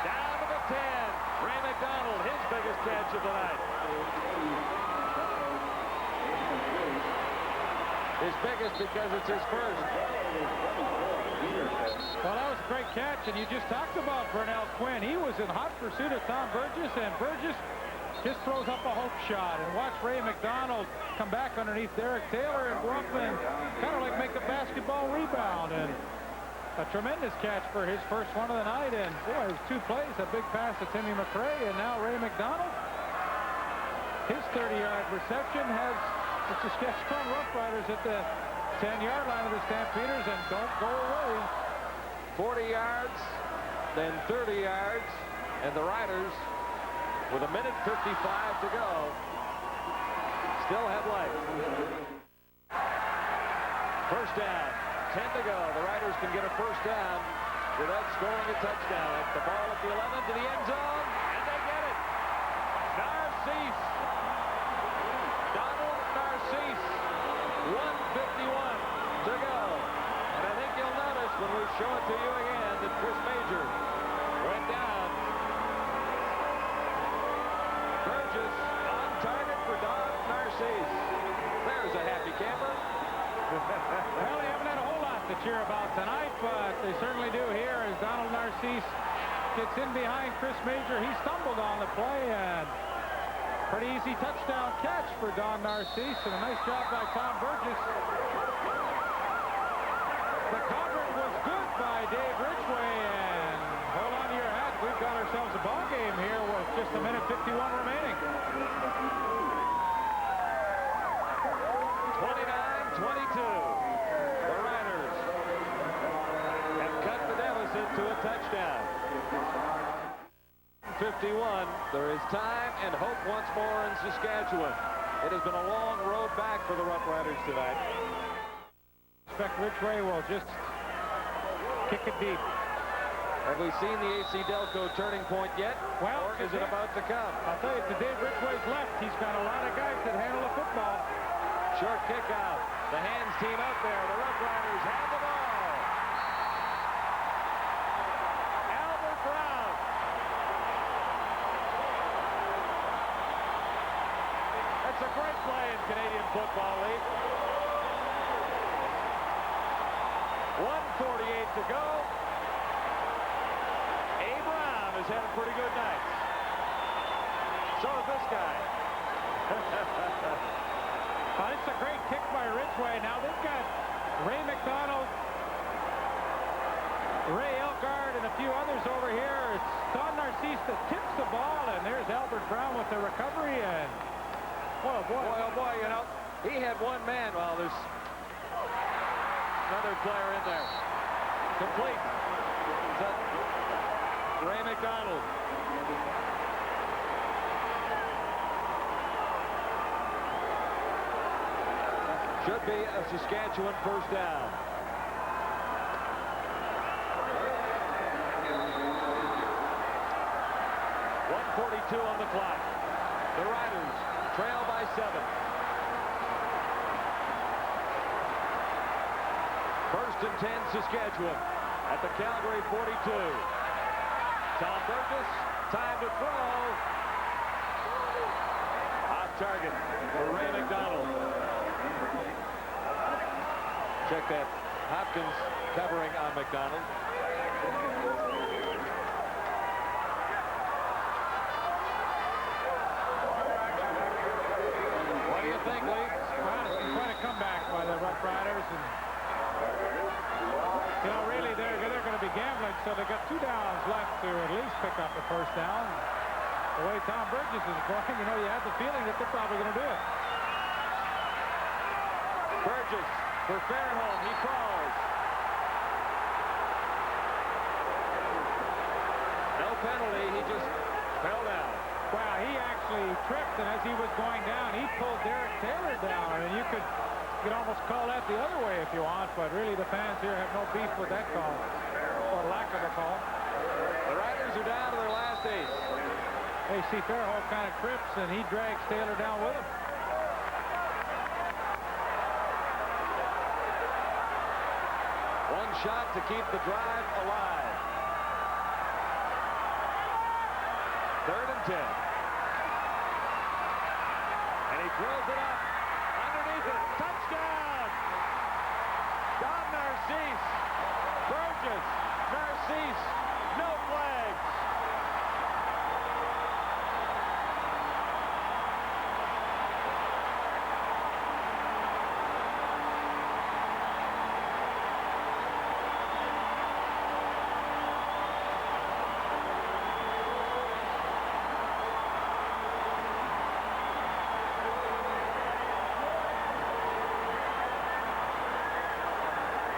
Down to the 10. Ray McDonald, his biggest catch of the night. His biggest because it's his first. Well, that was a great catch, and you just talked about Vernell Quinn. He was in hot pursuit of Tom Burgess, and Burgess just throws up a hope shot. And watch Ray McDonald come back underneath Derek Taylor and go up and kind of like make a basketball rebound. And a tremendous catch for his first one of the night. And boy, it was 2 plays, a big pass to Timmy McRae, and now Ray McDonald. His 30-yard reception has the Saskatchewan Roughriders at the 10-yard line of the Stampeders, and don't go away. 40 yards, then 30 yards, and the Riders, with 1:55 to go, still have life. First down, 10 to go. The Riders can get a first down without scoring a touchdown. The ball at the 11 to the end zone, and they get it. Narcisse. Donald Narcisse. 1:51 to go. And I think you'll notice when we show it to you again that Chris Major went down. Burgess on target for Don Narcisse. There's a happy camper. Well, they haven't had a whole lot to cheer about tonight, but they certainly do here as Donald Narcisse gets in behind Chris Major. He stumbled on the play, and pretty easy touchdown catch for Don Narcisse, and a nice job by Tom Burgess. The coverage was good by Dave Ridgway, and hold on to your hat. We've got ourselves a ball game here with just 1:51 remaining. 29-22. The Riders have cut the deficit to a touchdown. 51. There is time and hope once more in Saskatchewan. It has been a long road back for the Roughriders tonight. I expect Ridgway will just kick it deep. Have we seen the AC Delco turning point yet? Well, or is it about to come? I'll tell you, to Dave Ridgway's left, he's got a lot of guys that handle the football. Short kick out. The hands team out there. The Roughriders have the ball. Albert Brown. That's a great play in Canadian Football League. 1:48 to go. A. Brown has had a pretty good night. So is this guy. It's a great kick by Ridgway. Now they've got Ray McDonald, Ray Elgard, and a few others over here. It's Don Narcisse that tips the ball, and there's Albert Brown with the recovery. And oh boy, you know, he had one man. Well, there's another player in there. Complete. Ray McDonald. Should be a Saskatchewan first down. .142 on the clock. The Riders trail by 7. First and 10 Saskatchewan at the Calgary 42. Tom Burgess, time to throw. Off target for Ray McDonald. Check that. Hopkins covering on McDonald. What do you think, Lee? Well, it's been quite a comeback by the Roughriders, and you know, really, they're going to be gambling, so they've got 2 downs left to at least pick up the first down. The way Tom Burgess is going, you know, you have the feeling that they're probably going to do it. Burgess for Fairholm. He falls. No penalty. He just fell down. Well, he actually tripped, and as he was going down, he pulled Derek Taylor down, and you could almost call that the other way if you want, but really the fans here have no beef with that call, or lack of a call. The Riders are down to their last 8. Hey, see, Fairholm kind of trips, and he drags Taylor down with him. One shot to keep the drive alive. 3rd and 10. And he throws it up. Underneath it. Touchdown! Don Narcisse. Burgess. Narcisse. No flags.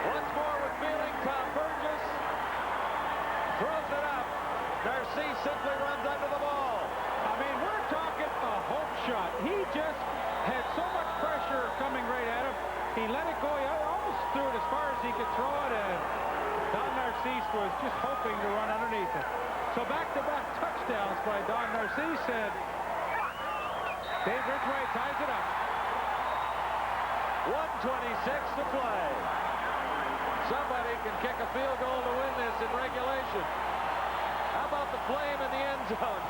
Once more with feeling, Tom Burgess throws it up. Narcisse simply runs under the ball. I mean, we're talking a hope shot. He just had so much pressure coming right at him. He let it go. He almost threw it as far as he could throw it, and Don Narcisse was just hoping to run underneath it. So back-to-back touchdowns by Don Narcisse, and Dave Ridgway ties it up. 1:26 to play. Somebody can kick a field goal to win this in regulation. How about the flame in the end zone?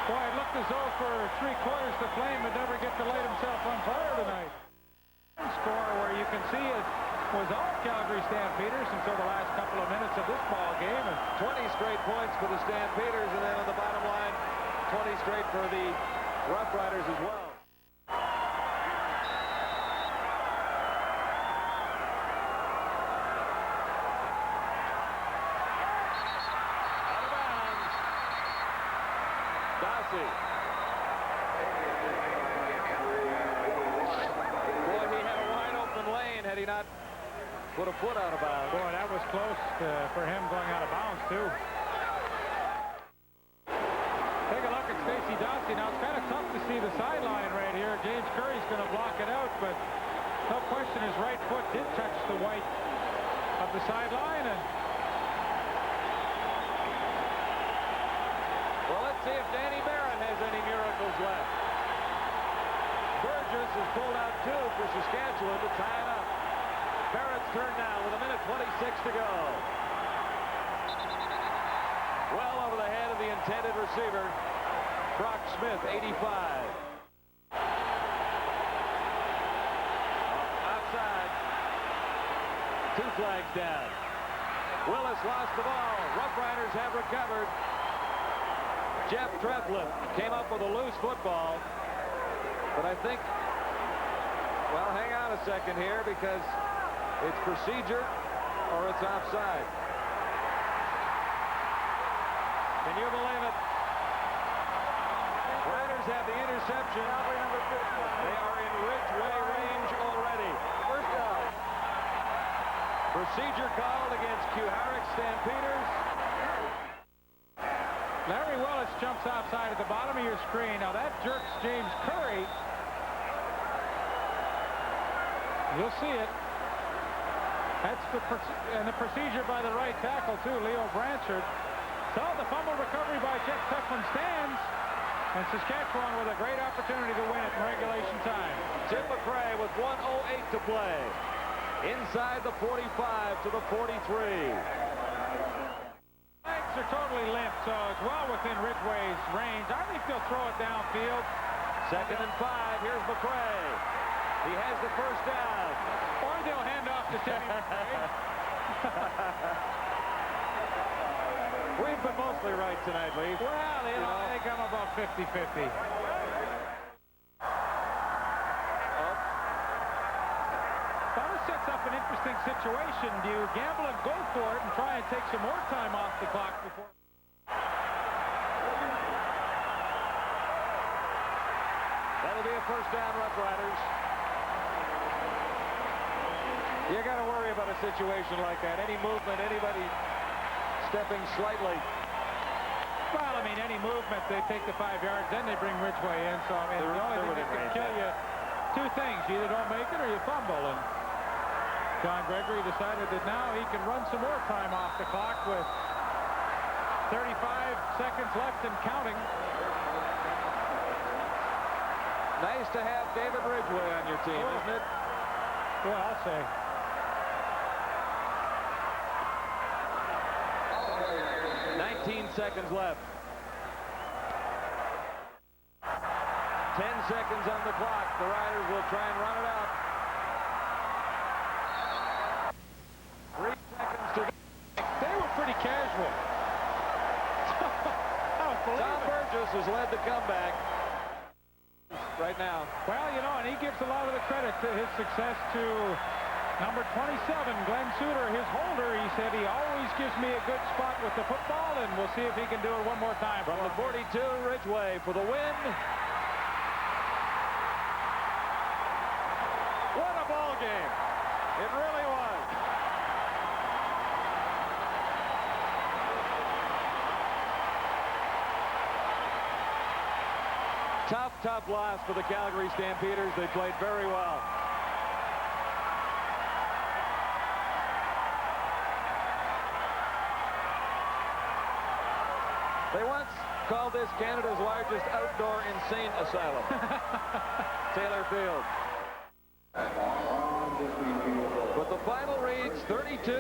Boy, it looked as though for 3/4 the flame would never get to light himself on fire tonight. Score where you can see it was all Calgary Stampeders until the last couple of minutes of this ball game. And 20 straight points for the Stampeders, and then on the bottom line, 20 straight for the Roughriders as well. Out of bounds. Dossie. Boy, he had a wide open lane had he not put a foot out of bounds. boy, that was close for him going out of bounds, too. Take a look at Stacey Dossie. Now, it's kind of tough to see the sideline right here. James Curry's going to block it out, but no question his right foot did touch the white of the sideline. And well, let's see if Danny Barron has any miracles left. Burgess has pulled out 2 for Saskatchewan to tie it up. Barrett's turn now with 1:26 to go. Well over the head of the intended receiver, Brock Smith, 85. Outside. 2 flags down. Willis lost the ball. Roughriders have recovered. Jeff Treflin came up with a loose football. But I think, well, hang on a second here because it's procedure or it's offside. Can you believe it? Riders have the interception. They are in Ridgeway range already. First down. Procedure called against Calgary Stampeders. Larry Willis jumps outside at the bottom of your screen. Now that jerks James Curry. You'll see it. That's the procedure by the right tackle too, Leo Branchard. So the fumble recovery by Jeff Teflon stands, and Saskatchewan with a great opportunity to win it in regulation time. Tim McRae with 1:08 to play. Inside the 45 to the 43. Legs are totally limp, so it's well within Ridgway's range. I think they'll throw it downfield. 2nd and 5. Here's McRae. He has the first down. Or they'll hand off to Timmy McRae. We've been mostly right tonight, Lee. Well, you know, I think I'm about 50-50. Well, this sets up an interesting situation. Do you gamble and go for it and try and take some more time off the clock before? That'll be a first down, Roughriders. You got to worry about a situation like that. Any movement, anybody stepping slightly. Well, I mean, any movement, they take the 5 yards, then they bring Ridgway in. So, I mean, the only thing that can kill you, two things. You either don't make it or you fumble. And John Gregory decided that now he can run some more time off the clock with 35 seconds left and counting. Nice to have David Ridgway on your team, isn't it? Yeah, I'll say. 19 seconds left. 10 seconds on the clock. The Riders will try and run it out. 3 seconds to go. They were pretty casual. Tom Burgess has led the comeback right now. Well, you know, and he gives a lot of the credit to his success to number 27, Glenn Suter, his holder. He said he always gives me a good spot with the football, and we'll see if he can do it one more time. From the 42, Ridgway for the win. What a ball game. It really was. Tough loss for the Calgary Stampeders. They played very well. They once called this Canada's largest outdoor insane asylum. Taylor Field. But the final reads 32.